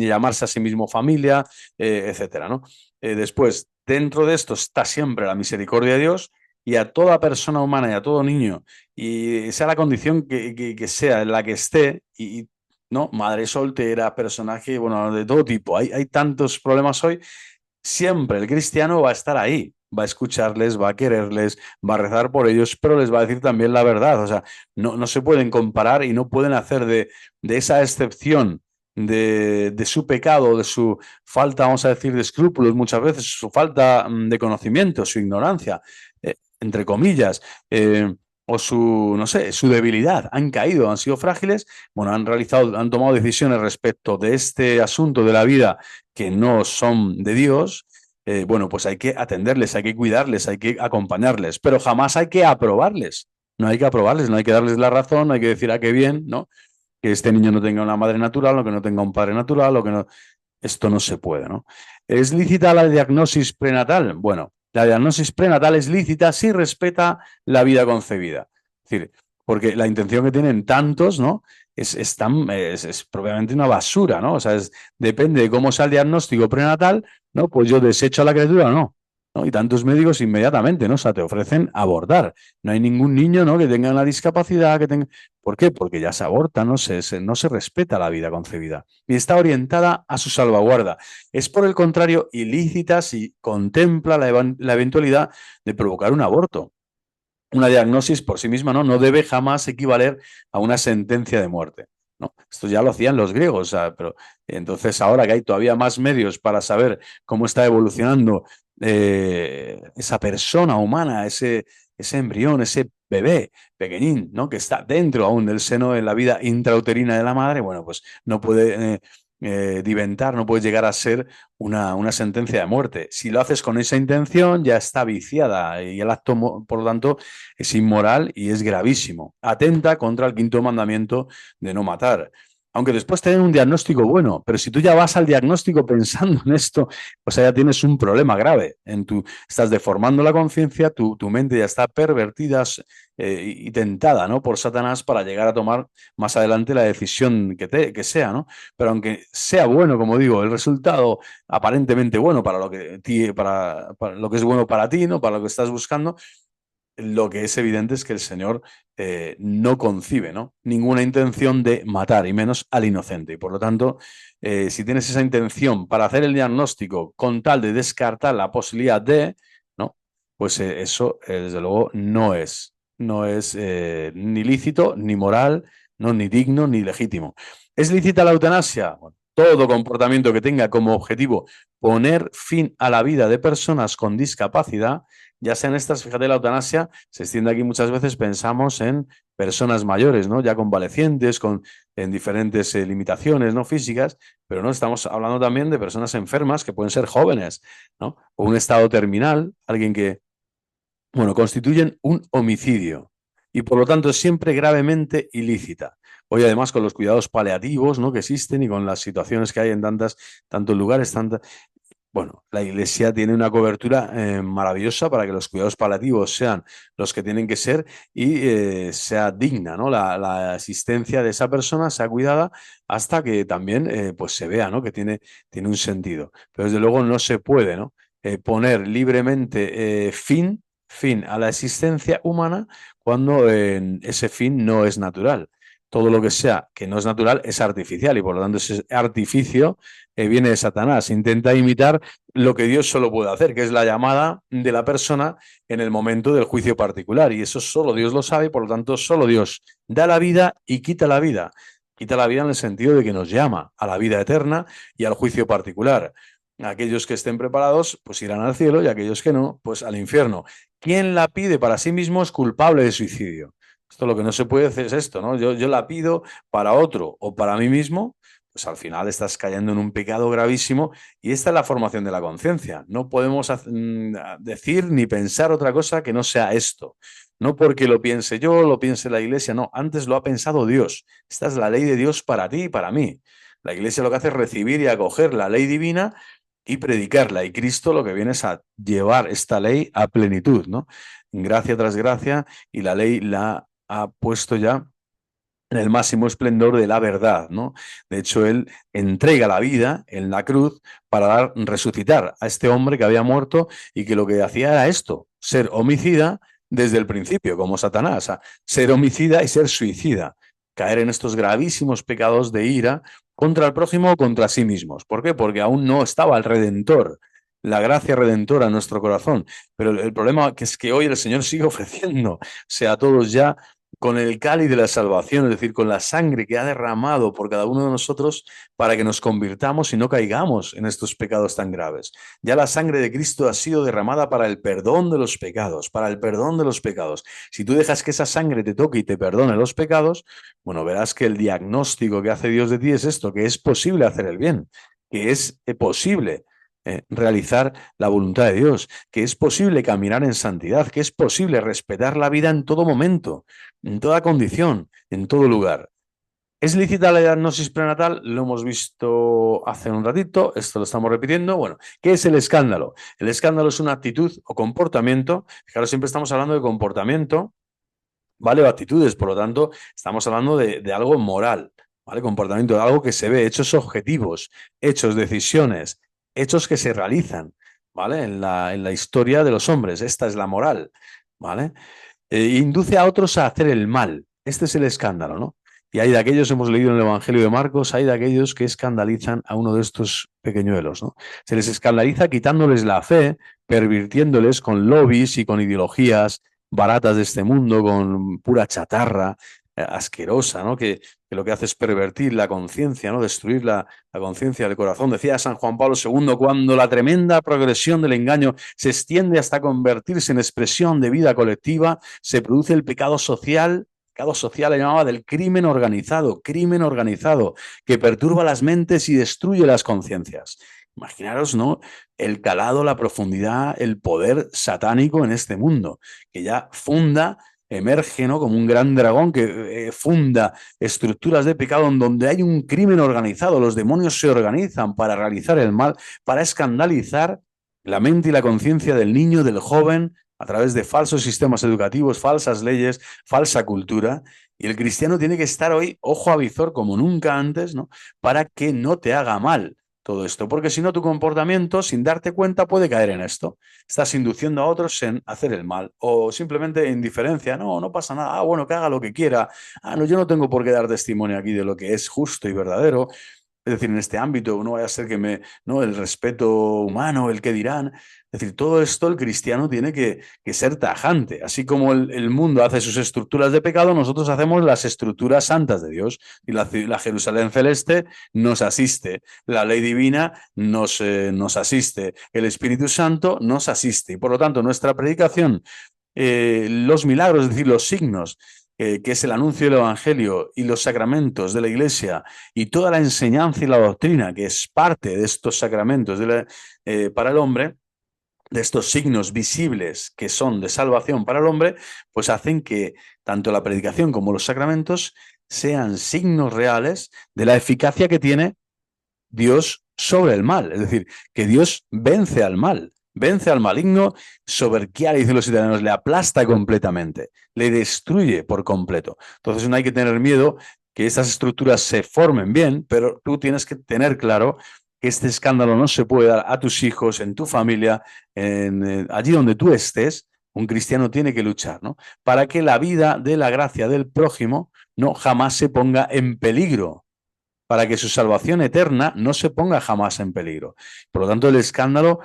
llamarse a sí mismo familia, etcétera, ¿no? Después, dentro de esto está siempre la misericordia de Dios y a toda persona humana y a todo niño y sea la condición que sea, en la que esté, ¿no? Madre soltera, personaje, bueno, de todo tipo. Hay tantos problemas hoy. Siempre el cristiano va a estar ahí, va a escucharles, va a quererles, va a rezar por ellos, pero les va a decir también la verdad. O sea, no se pueden comparar y no pueden hacer de esa excepción de su pecado, de su falta, vamos a decir, de escrúpulos muchas veces, su falta de conocimiento, su ignorancia, entre comillas, o su, no sé, su debilidad. Han caído, han sido frágiles, bueno, han tomado decisiones respecto de este asunto de la vida que no son de Dios, bueno, pues hay que atenderles, hay que cuidarles, hay que acompañarles, pero jamás hay que aprobarles. No hay que aprobarles, no hay que darles la razón, no hay que decir, ah, qué bien, ¿no? Que este niño no tenga una madre natural o que no tenga un padre natural o que no. Esto no se puede, ¿no? ¿Es lícita la diagnosis prenatal? Bueno, la diagnosis prenatal es lícita si respeta la vida concebida. Es decir, porque la intención que tienen tantos, ¿no? Es propiamente una basura, ¿no? O sea, depende de cómo sea el diagnóstico prenatal, ¿no? Pues yo desecho a la criatura o no. ¿No? Y tantos médicos inmediatamente, ¿no? O sea, te ofrecen abortar. No hay ningún niño, ¿no? Que tenga una discapacidad, que tenga. ¿Por qué? Porque ya se aborta, no se respeta la vida concebida y está orientada a su salvaguarda. Es, por el contrario, ilícita si contempla la eventualidad de provocar un aborto. Una diagnosis por sí misma no debe jamás equivaler a una sentencia de muerte. ¿No? Esto ya lo hacían los griegos, o sea, pero entonces ahora que hay todavía más medios para saber cómo está evolucionando esa persona humana, ese embrión, ese bebé pequeñín, ¿no? Que está dentro aún del seno en la vida intrauterina de la madre, bueno, pues no puede diventar, no puede llegar a ser una sentencia de muerte. Si lo haces con esa intención, ya está viciada y el acto, por lo tanto, es inmoral y es gravísimo. Atenta contra el quinto mandamiento de no matar. Aunque después te den un diagnóstico bueno, pero si tú ya vas al diagnóstico pensando en esto, o sea, ya tienes un problema grave. Estás deformando la conciencia, tu mente ya está pervertida y tentada, ¿no? Por Satanás para llegar a tomar más adelante la decisión que sea, ¿no? Pero aunque sea bueno, como digo, el resultado aparentemente bueno para lo para lo que es bueno para ti, ¿no? Para lo que estás buscando, lo que es evidente es que el Señor no concibe, ¿no? Ninguna intención de matar, y menos al inocente. Y por lo tanto, si tienes esa intención para hacer el diagnóstico con tal de descartar la posibilidad de, ¿no? Pues eso, desde luego, no es ni lícito, ni moral, ¿no? Ni digno, ni legítimo. ¿Es lícita la eutanasia? Bueno, todo comportamiento que tenga como objetivo poner fin a la vida de personas con discapacidad, ya sean estas, fíjate, la eutanasia se extiende aquí muchas veces, pensamos en personas mayores, ¿no? Ya convalecientes, en diferentes limitaciones, ¿no? Físicas, pero no estamos hablando también de personas enfermas que pueden ser jóvenes, ¿no? O un estado terminal, alguien que, bueno, constituyen un homicidio y por lo tanto es siempre gravemente ilícita. Hoy además con los cuidados paliativos, ¿no? Que existen y con las situaciones que hay en tantos lugares, bueno, la Iglesia tiene una cobertura maravillosa para que los cuidados paliativos sean los que tienen que ser y sea digna, ¿no? La asistencia de esa persona sea cuidada hasta que también pues se vea, ¿no? Que tiene un sentido. Pero desde luego no se puede, ¿no? Poner libremente fin a la existencia humana cuando ese fin no es natural. Todo lo que sea que no es natural es artificial y por lo tanto ese artificio viene de Satanás. Intenta imitar lo que Dios solo puede hacer, que es la llamada de la persona en el momento del juicio particular. Y eso solo Dios lo sabe, por lo tanto, solo Dios da la vida y quita la vida. Quita la vida en el sentido de que nos llama a la vida eterna y al juicio particular. Aquellos que estén preparados, pues irán al cielo, y aquellos que no, pues al infierno. Quien la pide para sí mismo es culpable de suicidio. Esto lo que no se puede hacer es esto, ¿no? Yo la pido para otro o para mí mismo, pues al final estás cayendo en un pecado gravísimo, y esta es la formación de la conciencia. No podemos decir ni pensar otra cosa que no sea esto. No porque lo piense yo, lo piense la Iglesia, no, antes lo ha pensado Dios. Esta es la ley de Dios para ti y para mí. La Iglesia lo que hace es recibir y acoger la ley divina y predicarla. Y Cristo lo que viene es a llevar esta ley a plenitud, ¿no? Gracia tras gracia, y la ley la ha puesto ya en el máximo esplendor de la verdad, ¿no? De hecho, él entrega la vida en la cruz para resucitar a este hombre que había muerto y que lo que hacía era esto: ser homicida desde el principio, como Satanás, o sea, ser homicida y ser suicida, caer en estos gravísimos pecados de ira contra el prójimo o contra sí mismos. ¿Por qué? Porque aún no estaba el Redentor, la gracia redentora en nuestro corazón. Pero el problema es que hoy el Señor sigue ofreciendo, sea, a todos ya, con el cáliz de la salvación, es decir, con la sangre que ha derramado por cada uno de nosotros para que nos convirtamos y no caigamos en estos pecados tan graves. Ya la sangre de Cristo ha sido derramada para el perdón de los pecados, para el perdón de los pecados. Si tú dejas que esa sangre te toque y te perdone los pecados, bueno, verás que el diagnóstico que hace Dios de ti es esto: que es posible hacer el bien, que es posible realizar la voluntad de Dios, que es posible caminar en santidad, que es posible respetar la vida en todo momento, en toda condición, en todo lugar. ¿Es lícita la diagnosis prenatal? Lo hemos visto hace un ratito, esto lo estamos repitiendo. Bueno, ¿qué es el escándalo? El escándalo es una actitud o comportamiento. Fijaros, siempre estamos hablando de comportamiento, ¿vale? O actitudes, por lo tanto, estamos hablando de algo moral, ¿vale? Comportamiento, de algo que se ve, hechos objetivos, hechos, decisiones, hechos que se realizan, ¿vale? En la historia de los hombres. Esta es la moral, ¿vale? Induce a otros a hacer el mal. Este es el escándalo, ¿no? Y hay de aquellos, hemos leído en el Evangelio de Marcos, hay de aquellos que escandalizan a uno de estos pequeñuelos, ¿no? Se les escandaliza quitándoles la fe, pervirtiéndoles con lobbies y con ideologías baratas de este mundo, con pura chatarra asquerosa, ¿no? Que lo que hace es pervertir la conciencia, ¿no? Destruir la conciencia del corazón. Decía San Juan Pablo II: cuando la tremenda progresión del engaño se extiende hasta convertirse en expresión de vida colectiva, se produce el pecado social. Pecado social le llamaba del crimen organizado, que perturba las mentes y destruye las conciencias. Imaginaros, ¿no? El calado, la profundidad, el poder satánico en este mundo, que ya emerge, ¿no? Como un gran dragón que funda estructuras de pecado en donde hay un crimen organizado. Los demonios se organizan para realizar el mal, para escandalizar la mente y la conciencia del niño, del joven, a través de falsos sistemas educativos, falsas leyes, falsa cultura. Y el cristiano tiene que estar hoy ojo a visor como nunca antes, ¿no? Para que no te haga mal todo esto, porque si no, tu comportamiento, sin darte cuenta, puede caer en esto. Estás induciendo a otros en hacer el mal, o simplemente indiferencia. No, no pasa nada. Ah, bueno, que haga lo que quiera. Ah, no, yo no tengo por qué dar testimonio aquí de lo que es justo y verdadero. Es decir, en este ámbito no vaya a ser ¿no? El respeto humano, el que dirán. Es decir, todo esto el cristiano tiene que ser tajante. Así como el mundo hace sus estructuras de pecado, nosotros hacemos las estructuras santas de Dios. Y la Jerusalén celeste nos asiste. La ley divina nos asiste. El Espíritu Santo nos asiste. Y por lo tanto, nuestra predicación, los milagros, es decir, los signos, que es el anuncio del Evangelio, y los sacramentos de la Iglesia, y toda la enseñanza y la doctrina que es parte de estos sacramentos para el hombre, de estos signos visibles que son de salvación para el hombre, pues hacen que tanto la predicación como los sacramentos sean signos reales de la eficacia que tiene Dios sobre el mal. Es decir, que Dios vence al mal, vence al maligno, soberquiar, dicen los italianos, le aplasta completamente, le destruye por completo. Entonces no hay que tener miedo que estas estructuras se formen bien, pero tú tienes que tener claro que este escándalo no se puede dar a tus hijos, en tu familia, allí donde tú estés. Un cristiano tiene que luchar, ¿no? Para que la vida de la gracia del prójimo no jamás se ponga en peligro, para que su salvación eterna no se ponga jamás en peligro. Por lo tanto, el escándalo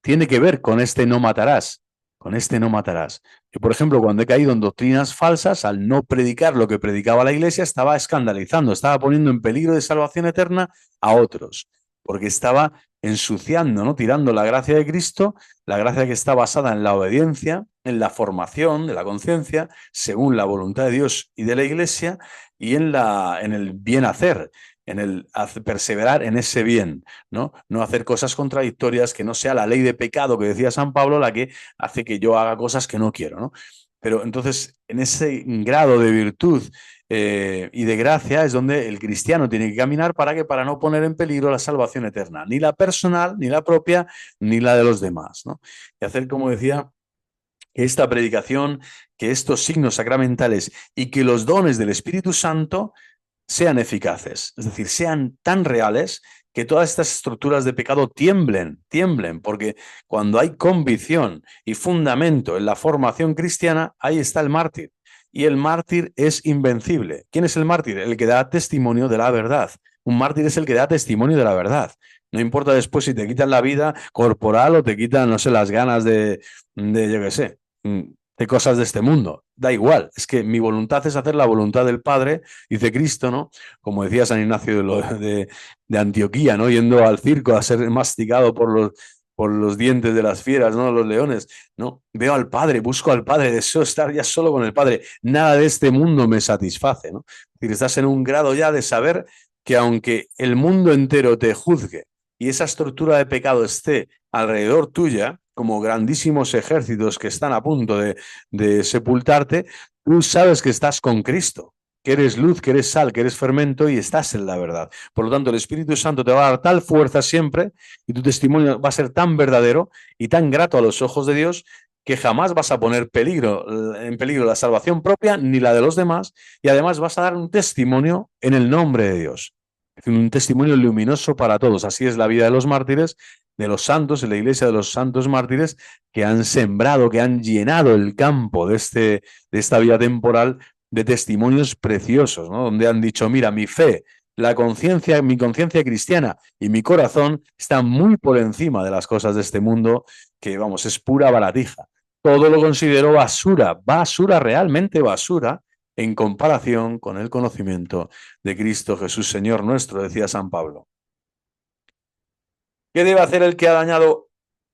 tiene que ver con este no matarás, con este no matarás. Yo, por ejemplo, cuando he caído en doctrinas falsas, al no predicar lo que predicaba la iglesia, estaba escandalizando, estaba poniendo en peligro de salvación eterna a otros, porque estaba ensuciando, ¿no? Tirando la gracia de Cristo, la gracia que está basada en la obediencia, en la formación de la conciencia, según la voluntad de Dios y de la iglesia, y en el bien hacer, en el perseverar en ese bien, ¿no? No hacer cosas contradictorias, que no sea la ley de pecado que decía San Pablo la que hace que yo haga cosas que no quiero, ¿no? Pero entonces, en ese grado de virtud y de gracia es donde el cristiano tiene que caminar para no poner en peligro la salvación eterna, ni la personal, ni la propia, ni la de los demás, ¿no? Y hacer, como decía, que esta predicación, que estos signos sacramentales y que los dones del Espíritu Santo sean eficaces, es decir, sean tan reales que todas estas estructuras de pecado tiemblen, porque cuando hay convicción y fundamento en la formación cristiana, ahí está el mártir. Y el mártir es invencible. ¿Quién es el mártir? El que da testimonio de la verdad. Un mártir es el que da testimonio de la verdad. No importa después si te quitan la vida corporal o te quitan, no sé, las ganas de yo qué sé, de cosas de este mundo. Da igual, es que mi voluntad es hacer la voluntad del Padre, dice Cristo, ¿no? Como decía San Ignacio de Antioquía, ¿no? Yendo al circo a ser masticado por los dientes de las fieras, ¿no? Los leones, ¿no? Veo al Padre, busco al Padre, deseo estar ya solo con el Padre. Nada de este mundo me satisface, ¿no? Es decir, estás en un grado ya de saber que aunque el mundo entero te juzgue y esa estructura de pecado esté alrededor tuya, como grandísimos ejércitos que están a punto de sepultarte, tú sabes que estás con Cristo, que eres luz, que eres sal, que eres fermento y estás en la verdad. Por lo tanto, el Espíritu Santo te va a dar tal fuerza siempre y tu testimonio va a ser tan verdadero y tan grato a los ojos de Dios que jamás vas a poner en peligro la salvación propia ni la de los demás, y además vas a dar un testimonio en el nombre de Dios. Es decir, un testimonio luminoso para todos. Así es la vida de los mártires, de los santos, en la iglesia de los santos mártires, que han sembrado, que han llenado el campo de esta vida temporal de testimonios preciosos, ¿no? Donde han dicho, mira, mi fe, mi conciencia cristiana y mi corazón están muy por encima de las cosas de este mundo, que vamos, es pura baratija. Todo lo considero basura, basura, realmente basura, en comparación con el conocimiento de Cristo Jesús, Señor nuestro, decía San Pablo. ¿Qué debe hacer el que ha dañado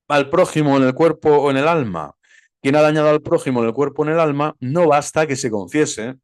al prójimo en el cuerpo o en el alma? Quien ha dañado al prójimo en el cuerpo o en el alma, no basta que se confiese,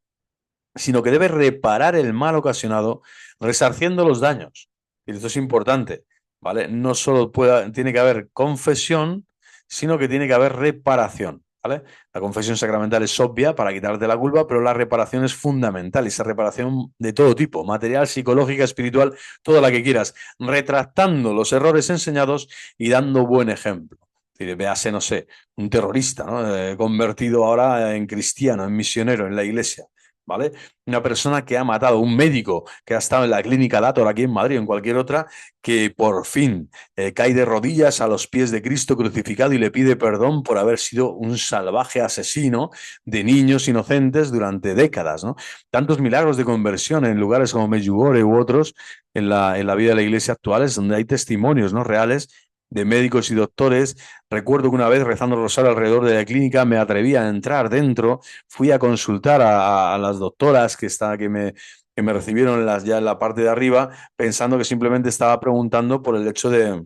sino que debe reparar el mal ocasionado, resarciendo los daños. Y esto es importante, ¿vale? No solo tiene que haber confesión, sino que tiene que haber reparación, ¿vale? La confesión sacramental es obvia para quitarte la culpa, pero la reparación es fundamental, y esa reparación de todo tipo, material, psicológica, espiritual, toda la que quieras, retractando los errores enseñados y dando buen ejemplo. Véase, no sé, un terrorista, ¿no? Convertido ahora en cristiano, en misionero, en la iglesia, ¿vale? Una persona que ha matado, un médico que ha estado en la clínica Dator aquí en Madrid o en cualquier otra, que por fin cae de rodillas a los pies de Cristo crucificado y le pide perdón por haber sido un salvaje asesino de niños inocentes durante décadas, ¿no? Tantos milagros de conversión en lugares como Medjugorje u otros en la vida de la iglesia actuales, donde hay testimonios, ¿no?, reales de médicos y doctores. Recuerdo que una vez, rezando el rosario alrededor de la clínica, me atreví a entrar dentro, fui a consultar a las doctoras que me recibieron ya en la parte de arriba, pensando que simplemente estaba preguntando por el hecho de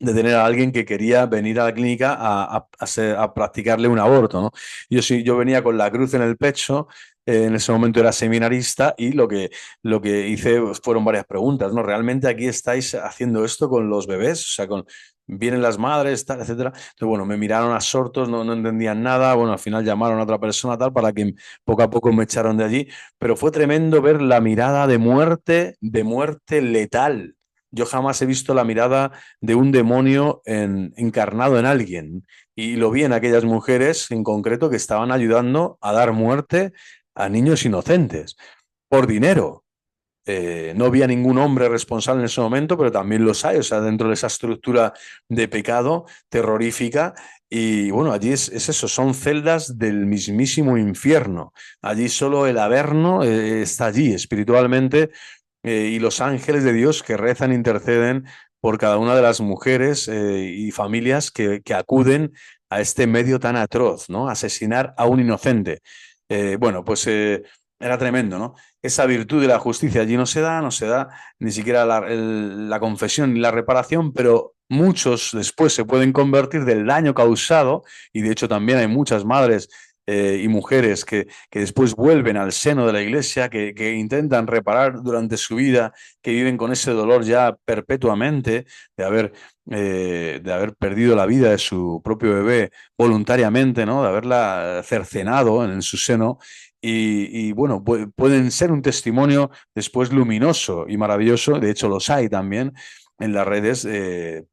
tener a alguien que quería venir a la clínica a practicarle un aborto, ¿no? Yo venía con la cruz en el pecho, en ese momento era seminarista, y lo que hice fueron varias preguntas, ¿no? ¿Realmente aquí estáis haciendo esto con los bebés? O sea, vienen las madres, tal, etcétera. Entonces, bueno, me miraron absortos, no entendían nada. Bueno, al final llamaron a otra persona, tal, para que poco a poco me echaron de allí. Pero fue tremendo ver la mirada de muerte letal. Yo jamás he visto la mirada de un demonio encarnado en alguien. Y lo vi en aquellas mujeres en concreto que estaban ayudando a dar muerte a niños inocentes por dinero. No había ningún hombre responsable en ese momento, pero también los hay, o sea, dentro de esa estructura de pecado terrorífica. Y bueno, allí es eso, son celdas del mismísimo infierno. Allí solo el Averno está allí espiritualmente, y los ángeles de Dios que rezan, interceden por cada una de las mujeres y familias que acuden a este medio tan atroz, ¿no? Asesinar a un inocente. Bueno, pues era tremendo, ¿no? Esa virtud de la justicia allí no se da ni siquiera la confesión ni la reparación, pero muchos después se pueden convertir del daño causado, y de hecho también hay muchas madres y mujeres que después vuelven al seno de la iglesia, que intentan reparar durante su vida, que viven con ese dolor ya perpetuamente de haber perdido la vida de su propio bebé voluntariamente, ¿no? De haberla cercenado en su seno. Y bueno, pueden ser un testimonio después luminoso y maravilloso, de hecho los hay también en las redes,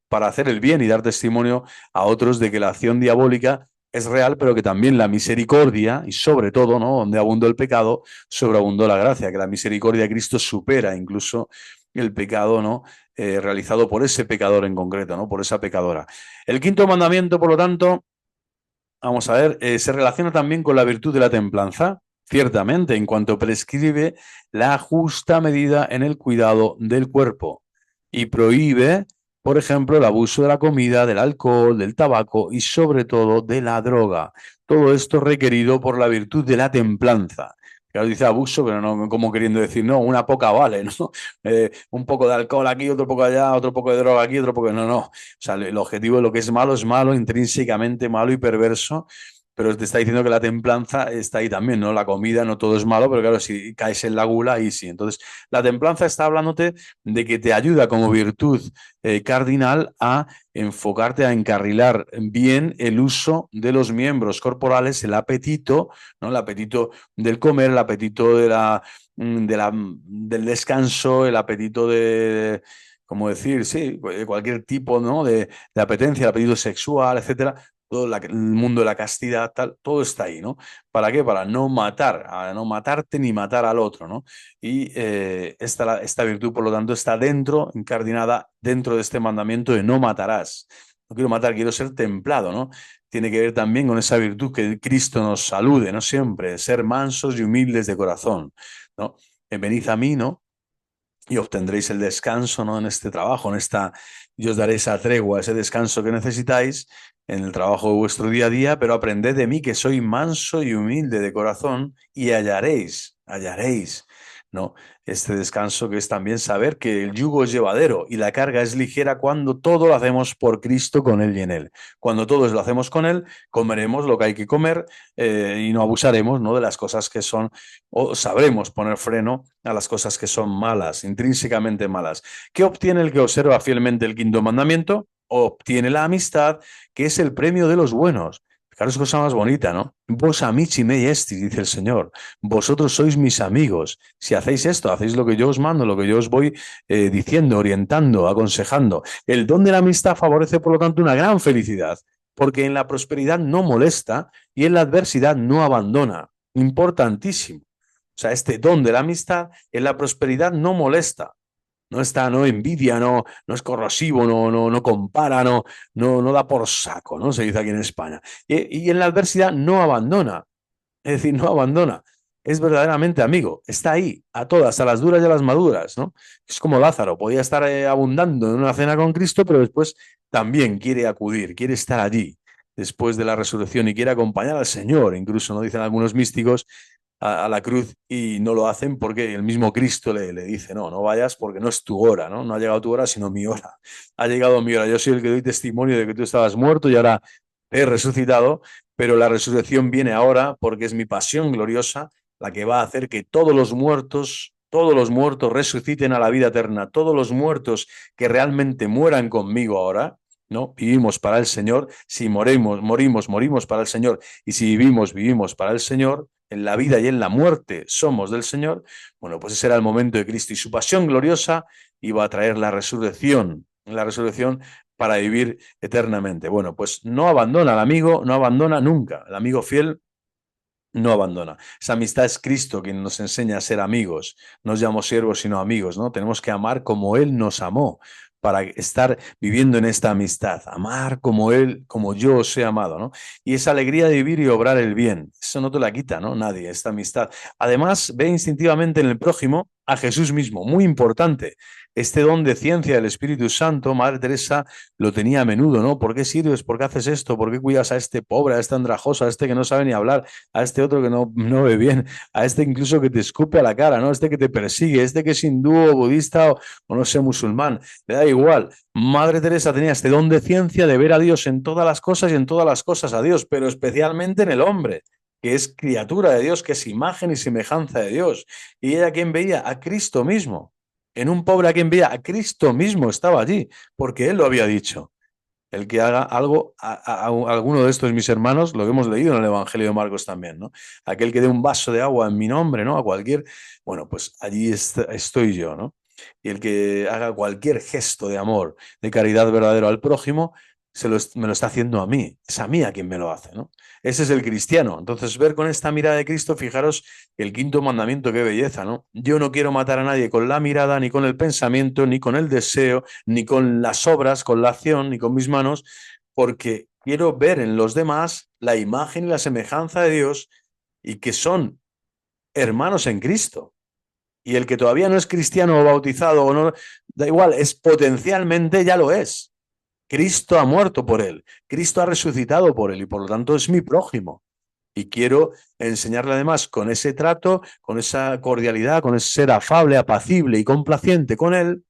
para hacer el bien y dar testimonio a otros de que la acción diabólica es real, pero que también la misericordia, y sobre todo, ¿no? Donde abundó el pecado, sobreabundó la gracia, que la misericordia de Cristo supera incluso el pecado, ¿no? Realizado por ese pecador en concreto, ¿no? Por esa pecadora. El quinto mandamiento, por lo tanto, vamos a ver, se relaciona también con la virtud de la templanza, ciertamente, en cuanto prescribe la justa medida en el cuidado del cuerpo y prohíbe, por ejemplo, el abuso de la comida, del alcohol, del tabaco y sobre todo de la droga. Todo esto requerido por la virtud de la templanza. Claro, dice abuso, pero no como queriendo decir, no, una poca vale, ¿no? Un poco de alcohol aquí, otro poco allá, otro poco de droga aquí, otro poco... No, no. O sea, el objetivo de lo que es malo, intrínsecamente malo y perverso, pero te está diciendo que la templanza está ahí también, ¿no? La comida, no todo es malo, pero claro, si caes en la gula, ahí sí. Entonces, la templanza está hablándote de que te ayuda como virtud cardinal a enfocarte, a encarrilar bien el uso de los miembros corporales, el apetito, ¿no? El apetito del comer, el apetito del descanso, el apetito de, ¿cómo decir? Sí, cualquier tipo, ¿no? de apetencia, el apetito sexual, etcétera. Todo el mundo de la castidad, tal, todo está ahí, ¿no? ¿Para qué? Para no matar, a no matarte ni matar al otro, ¿no? Y esta virtud, por lo tanto, está dentro, incardinada dentro de este mandamiento de no matarás. No quiero matar, quiero ser templado, ¿no? Tiene que ver también con esa virtud que Cristo nos salude, ¿no? Siempre, ser mansos y humildes de corazón, ¿no? Venid a mí, ¿no? Y obtendréis el descanso, ¿no? En este trabajo, yo os daré esa tregua, ese descanso que necesitáis en el trabajo de vuestro día a día, pero aprended de mí que soy manso y humilde de corazón y hallaréis, ¿no? Este descanso que es también saber que el yugo es llevadero y la carga es ligera cuando todo lo hacemos por Cristo, con Él y en Él. Cuando todos lo hacemos con Él, comeremos lo que hay que comer y no abusaremos, ¿no? De las cosas que son, o sabremos poner freno a las cosas que son malas, intrínsecamente malas. ¿Qué obtiene el que observa fielmente el quinto mandamiento? Obtiene la amistad, que es el premio de los buenos. Claro, es cosa más bonita, ¿no? Vos amici mei estis, dice el Señor. Vosotros sois mis amigos. Si hacéis esto, hacéis lo que yo os mando, lo que yo os voy diciendo, orientando, aconsejando. El don de la amistad favorece, por lo tanto, una gran felicidad, porque en la prosperidad no molesta y en la adversidad no abandona. Importantísimo. O sea, este don de la amistad en la prosperidad no molesta, no está, no envidia, no es corrosivo, no compara, no da por saco, ¿no? Se dice aquí en España. Y en la adversidad no abandona, es decir, no abandona. Es verdaderamente amigo, está ahí, a todas, a las duras y a las maduras, ¿no? Es como Lázaro, podía estar abundando en una cena con Cristo, pero después también quiere acudir, quiere estar allí después de la resurrección y quiere acompañar al Señor. Incluso, ¿no? Dicen algunos místicos, a la cruz, y no lo hacen porque el mismo Cristo le dice, no vayas porque no es tu hora, ¿no? No ha llegado tu hora, sino mi hora. Ha llegado mi hora. Yo soy el que doy testimonio de que tú estabas muerto y ahora he resucitado, pero la resurrección viene ahora porque es mi pasión gloriosa la que va a hacer que todos los muertos resuciten a la vida eterna, todos los muertos que realmente mueran conmigo ahora, ¿no? Vivimos para el Señor, si morimos para el Señor, y si vivimos para el Señor, en la vida y en la muerte somos del Señor. Bueno, pues ese era el momento de Cristo y su pasión gloriosa iba a traer la resurrección para vivir eternamente. Bueno, pues no abandona al amigo, no abandona nunca. El amigo fiel no abandona. Esa amistad es Cristo quien nos enseña a ser amigos. No nos llamamos siervos, sino amigos, ¿no? Tenemos que amar como Él nos amó para estar viviendo en esta amistad. Amar como Él, como yo os he amado, ¿no? Y esa alegría de vivir y obrar el bien. Eso no te la quita, ¿no? Nadie, esta amistad. Además, ve instintivamente en el prójimo a Jesús mismo. Muy importante. Este don de ciencia del Espíritu Santo, Madre Teresa lo tenía a menudo, ¿no? ¿Por qué sirves? ¿Por qué haces esto? ¿Por qué cuidas a este pobre, a este andrajoso, a este que no sabe ni hablar, a este otro que no ve bien, a este incluso que te escupe a la cara, ¿no? Este que te persigue, este que es hindú o budista o no sé, musulmán? Le da igual. Madre Teresa tenía este don de ciencia de ver a Dios en todas las cosas y en todas las cosas a Dios, pero especialmente en el hombre, que es criatura de Dios, que es imagen y semejanza de Dios. Y ella, ¿quién veía? A Cristo mismo. En un pobre, a quien veía, a Cristo mismo estaba allí, porque él lo había dicho. El que haga algo a alguno de estos mis hermanos, lo que hemos leído en el Evangelio de Marcos también, ¿no? Aquel que dé un vaso de agua en mi nombre, ¿no? A cualquier, bueno, pues allí estoy yo, ¿no? Y el que haga cualquier gesto de amor, de caridad verdadero al prójimo, me lo está haciendo a mí. Es a mí a quien me lo hace, ¿no? Ese es el cristiano. Entonces, ver con esta mirada de Cristo, fijaros el quinto mandamiento, qué belleza, ¿no? Yo no quiero matar a nadie con la mirada, ni con el pensamiento, ni con el deseo, ni con las obras, con la acción, ni con mis manos, porque quiero ver en los demás la imagen y la semejanza de Dios y que son hermanos en Cristo. Y el que todavía no es cristiano o bautizado o no, da igual, es potencialmente ya lo es. Cristo ha muerto por él, Cristo ha resucitado por él y por lo tanto es mi prójimo. Y quiero enseñarle además con ese trato, con esa cordialidad, con ese ser afable, apacible y complaciente con él,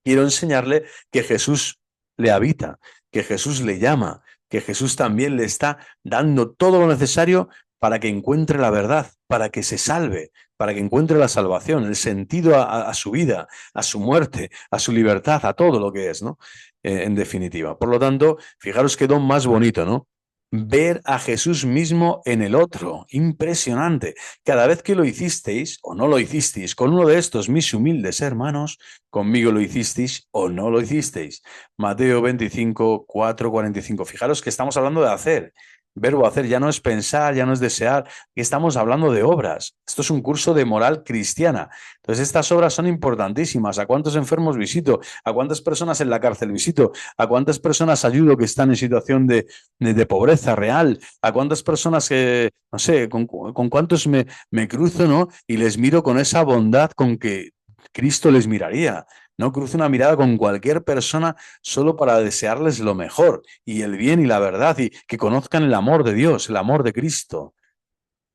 quiero enseñarle que Jesús le habita, que Jesús le llama, que Jesús también le está dando todo lo necesario para que encuentre la verdad, para que se salve, para que encuentre la salvación, el sentido a su vida, a su muerte, a su libertad, a todo lo que es, ¿no? En definitiva. Por lo tanto, fijaros qué don más bonito, ¿no? Ver a Jesús mismo en el otro. Impresionante. Cada vez que lo hicisteis o no lo hicisteis con uno de estos mis humildes hermanos, conmigo lo hicisteis o no lo hicisteis. Mateo 25, 4, 45. Fijaros que estamos hablando de hacer. Verbo hacer ya no es pensar, ya no es desear, que estamos hablando de obras. Esto es un curso de moral cristiana. Entonces, estas obras son importantísimas. ¿A cuántos enfermos visito? ¿A cuántas personas en la cárcel visito? ¿A cuántas personas ayudo que están en situación de pobreza real? ¿A cuántas personas que, no sé, con cuántos me cruzo, ¿no? Y les miro con esa bondad con que Cristo les miraría. No cruzo una mirada con cualquier persona solo para desearles lo mejor y el bien y la verdad y que conozcan el amor de Dios, el amor de Cristo.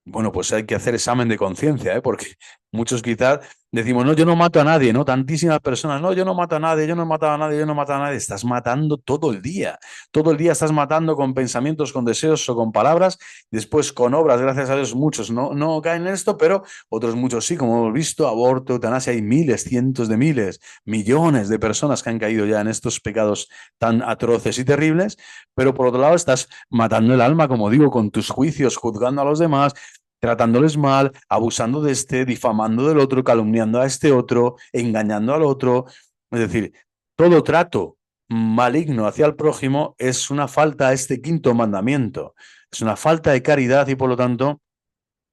Bueno, pues hay que hacer examen de conciencia, ¿eh? Porque muchos quizás decimos, no, yo no mato a nadie, ¿no? Tantísimas personas, no, yo no mato a nadie, yo no he matado a nadie, yo no he matado a nadie. Estás matando todo el día. Todo el día estás matando con pensamientos, con deseos o con palabras. Después con obras, gracias a Dios, muchos no caen en esto, pero otros muchos sí, como hemos visto, aborto, eutanasia, hay miles, cientos de miles, millones de personas que han caído ya en estos pecados tan atroces y terribles. Pero por otro lado, estás matando el alma, como digo, con tus juicios, juzgando a los demás, tratándoles mal, abusando de este, difamando del otro, calumniando a este otro, engañando al otro. Es decir, todo trato maligno hacia el prójimo es una falta a este quinto mandamiento. Es una falta de caridad y por lo tanto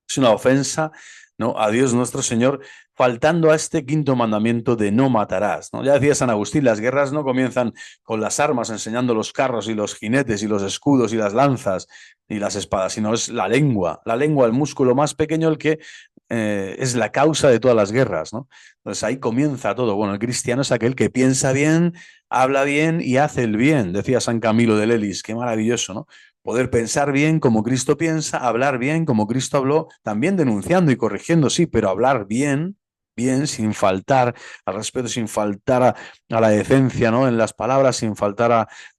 es una ofensa, ¿no? A Dios nuestro Señor, faltando a este quinto mandamiento de no matarás, ¿no? Ya decía San Agustín, las guerras no comienzan con las armas, enseñando los carros y los jinetes y los escudos y las lanzas y las espadas, sino es la lengua, el músculo más pequeño, el que es la causa de todas las guerras, ¿no? Entonces ahí comienza todo. Bueno, el cristiano es aquel que piensa bien, habla bien y hace el bien, decía San Camilo de Lelis, qué maravilloso, ¿no? Poder pensar bien como Cristo piensa, hablar bien como Cristo habló, también denunciando y corrigiendo, sí, pero hablar bien, bien, sin faltar al respeto, sin faltar a la decencia, ¿no? En las palabras, sin faltar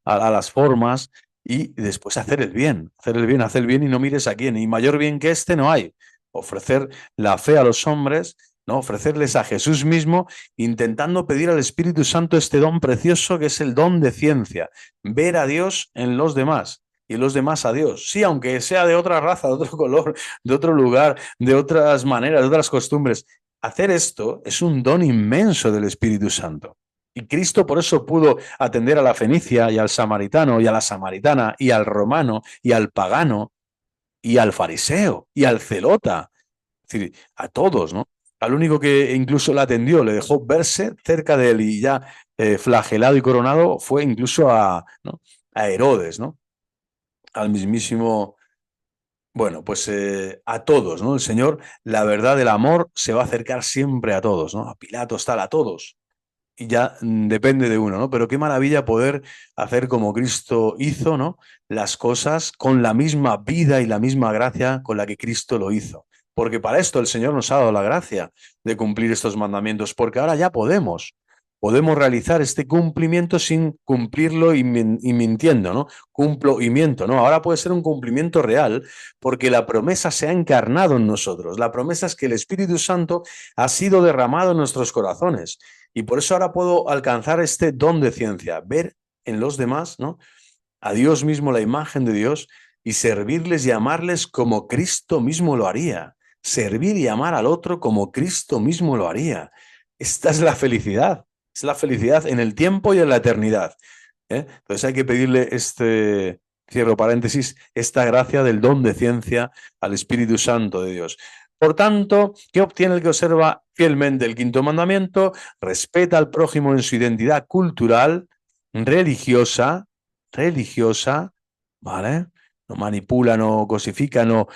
a las formas, y después hacer el bien, hacer el bien, hacer el bien y no mires a quién. Y mayor bien que este no hay. Ofrecer la fe a los hombres, ¿no? Ofrecerles a Jesús mismo, intentando pedir al Espíritu Santo este don precioso que es el don de ciencia, ver a Dios en los demás y los demás a Dios. Sí, aunque sea de otra raza, de otro color, de otro lugar, de otras maneras, de otras costumbres. Hacer esto es un don inmenso del Espíritu Santo. Y Cristo por eso pudo atender a la fenicia y al samaritano y a la samaritana y al romano y al pagano y al fariseo y al celota. Es decir, a todos, ¿no? Al único que incluso la atendió, le dejó verse cerca de él y ya flagelado y coronado fue incluso ¿no? A Herodes, ¿no? Al mismísimo Bueno, pues a todos, ¿no? El Señor, la verdad del amor se va a acercar siempre a todos, ¿no? A Pilatos, tal, a todos. Y ya depende de uno, ¿no? Pero qué maravilla poder hacer como Cristo hizo, ¿no? Las cosas con la misma vida y la misma gracia con la que Cristo lo hizo. Porque para esto el Señor nos ha dado la gracia de cumplir estos mandamientos, porque ahora ya podemos realizar este cumplimiento sin cumplirlo y mintiendo, ¿no? Cumplo y miento, ¿no? Ahora puede ser un cumplimiento real porque la promesa se ha encarnado en nosotros. La promesa es que el Espíritu Santo ha sido derramado en nuestros corazones. Y por eso ahora puedo alcanzar este don de ciencia, ver en los demás, ¿no? A Dios mismo, la imagen de Dios, y servirles y amarles como Cristo mismo lo haría. Servir y amar al otro como Cristo mismo lo haría. Esta es la felicidad en el tiempo y en la eternidad. ¿Eh? Entonces hay que pedirle cierro paréntesis, esta gracia del don de ciencia al Espíritu Santo de Dios. Por tanto, ¿qué obtiene el que observa fielmente el quinto mandamiento? Respeta al prójimo en su identidad cultural, religiosa, religiosa, ¿vale? No manipula, no cosifica, no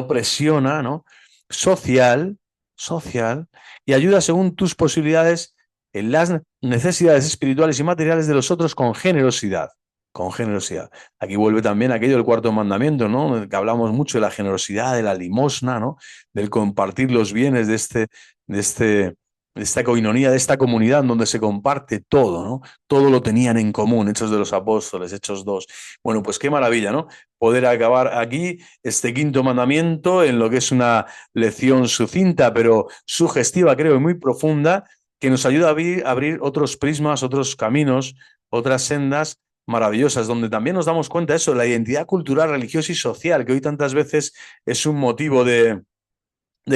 presiona, ¿no? Social, social, y ayuda según tus posibilidades en las necesidades espirituales y materiales de los otros con generosidad. Con generosidad. Aquí vuelve también aquello del cuarto mandamiento, ¿no? Que hablamos mucho de la generosidad, de la limosna, ¿no? Del compartir los bienes de este, de esta coinonía, de esta comunidad donde se comparte todo, ¿no? Todo lo tenían en común, Hechos de los Apóstoles, Hechos 2. Bueno, pues qué maravilla, ¿no? Poder acabar aquí este quinto mandamiento en lo que es una lección sucinta, pero sugestiva, creo, y muy profunda, que nos ayuda a abrir otros prismas, otros caminos, otras sendas maravillosas, donde también nos damos cuenta de eso, de la identidad cultural, religiosa y social, que hoy tantas veces es un motivo de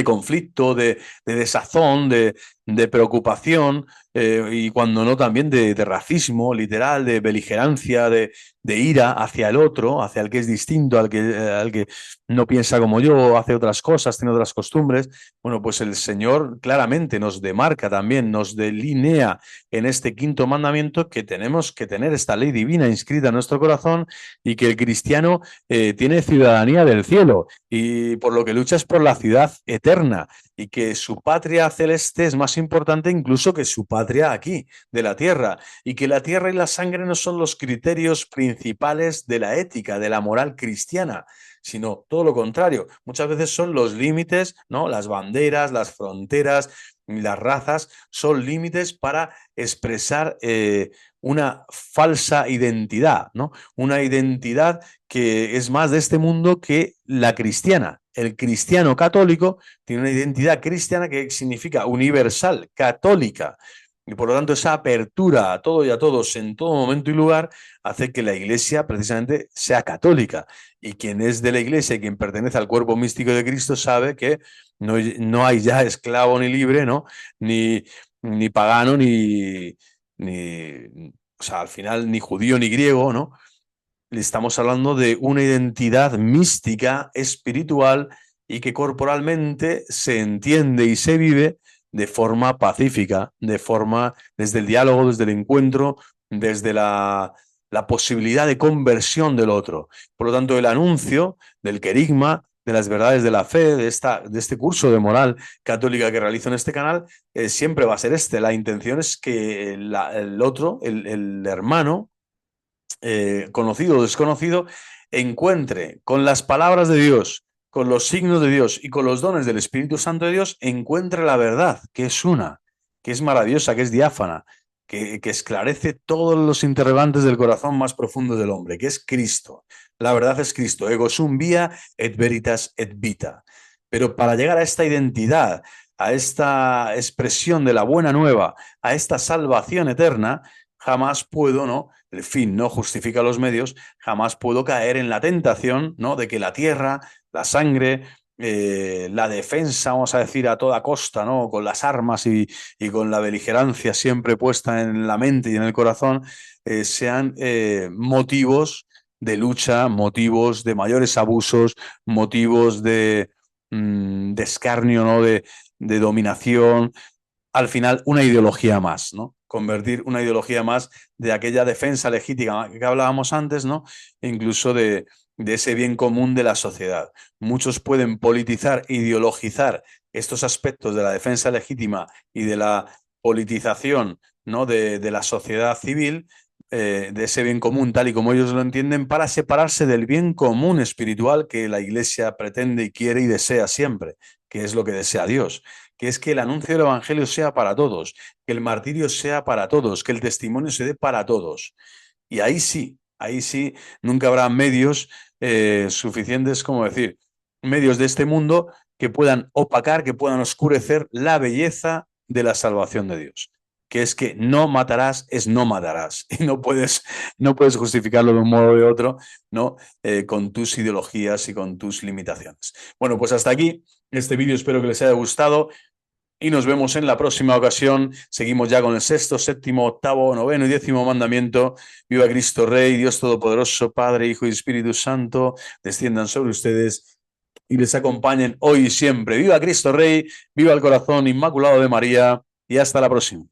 conflicto, de desazón, de preocupación, y cuando no también de racismo literal, de beligerancia, de ira hacia el otro, hacia el que es distinto, al que no piensa como yo, hace otras cosas, tiene otras costumbres. Bueno, pues el Señor claramente nos demarca también, nos delinea en este quinto mandamiento que tenemos que tener esta ley divina inscrita en nuestro corazón y que el cristiano tiene ciudadanía del cielo y por lo que lucha es por la ciudad eterna y que su patria celeste es más importante incluso que su patria aquí, de la tierra, y que la tierra y la sangre no son los criterios principales de la ética, de la moral cristiana, sino todo lo contrario. Muchas veces son los límites, ¿no? Las banderas, las fronteras, las razas son límites para expresar una falsa identidad, ¿no? Una identidad que es más de este mundo que la cristiana. El cristiano católico tiene una identidad cristiana que significa universal, católica. Y por lo tanto, esa apertura a todo y a todos en todo momento y lugar hace que la iglesia precisamente sea católica. Y quien es de la iglesia y quien pertenece al cuerpo místico de Cristo sabe que no hay ya esclavo ni libre, ¿no? Ni pagano, o sea, al final ni judío ni griego, ¿no? Le estamos hablando de una identidad mística, espiritual y que corporalmente se entiende y se vive de forma pacífica, de forma desde el diálogo, desde el encuentro, desde la posibilidad de conversión del otro. Por lo tanto, el anuncio del querigma, de las verdades de la fe, de este curso de moral católica que realizo en este canal, siempre va a ser este. La intención es que el otro, el hermano, conocido o desconocido, encuentre con las palabras de Dios, con los signos de Dios y con los dones del Espíritu Santo de Dios, encuentre la verdad, que es una, que es maravillosa, que es diáfana, que esclarece todos los interrogantes del corazón más profundo del hombre, que es Cristo. La verdad es Cristo, ego sum via et veritas et vita. Pero para llegar a esta identidad, a esta expresión de la buena nueva, a esta salvación eterna, jamás puedo, ¿no? El fin no justifica los medios, jamás puedo caer en la tentación, ¿no? De que la tierra, la sangre, la defensa, vamos a decir, a toda costa, ¿no? Con las armas y con la beligerancia siempre puesta en la mente y en el corazón, sean motivos de lucha, motivos de mayores abusos, motivos de escarnio, ¿no? De dominación, al final una ideología más, ¿no? Convertir una ideología más de aquella defensa legítima que hablábamos antes, ¿no? E incluso de ese bien común de la sociedad. Muchos pueden politizar, ideologizar estos aspectos de la defensa legítima y de la politización, ¿no?, de la sociedad civil, de ese bien común tal y como ellos lo entienden, para separarse del bien común espiritual que la Iglesia pretende y quiere y desea siempre, que es lo que desea Dios, que es que el anuncio del Evangelio sea para todos, que el martirio sea para todos, que el testimonio se dé para todos. Y ahí sí, nunca habrá medios suficientes, como decir, medios de este mundo que puedan opacar, que puedan oscurecer la belleza de la salvación de Dios, que es que no matarás es no matarás, y no puedes justificarlo de un modo o de otro, ¿no? Con tus ideologías y con tus limitaciones. Bueno, pues hasta aquí este vídeo, espero que les haya gustado. Y nos vemos en la próxima ocasión. Seguimos ya con el sexto, séptimo, octavo, noveno y décimo mandamiento. Viva Cristo Rey, Dios Todopoderoso, Padre, Hijo y Espíritu Santo, desciendan sobre ustedes y les acompañen hoy y siempre. Viva Cristo Rey, viva el corazón inmaculado de María y hasta la próxima.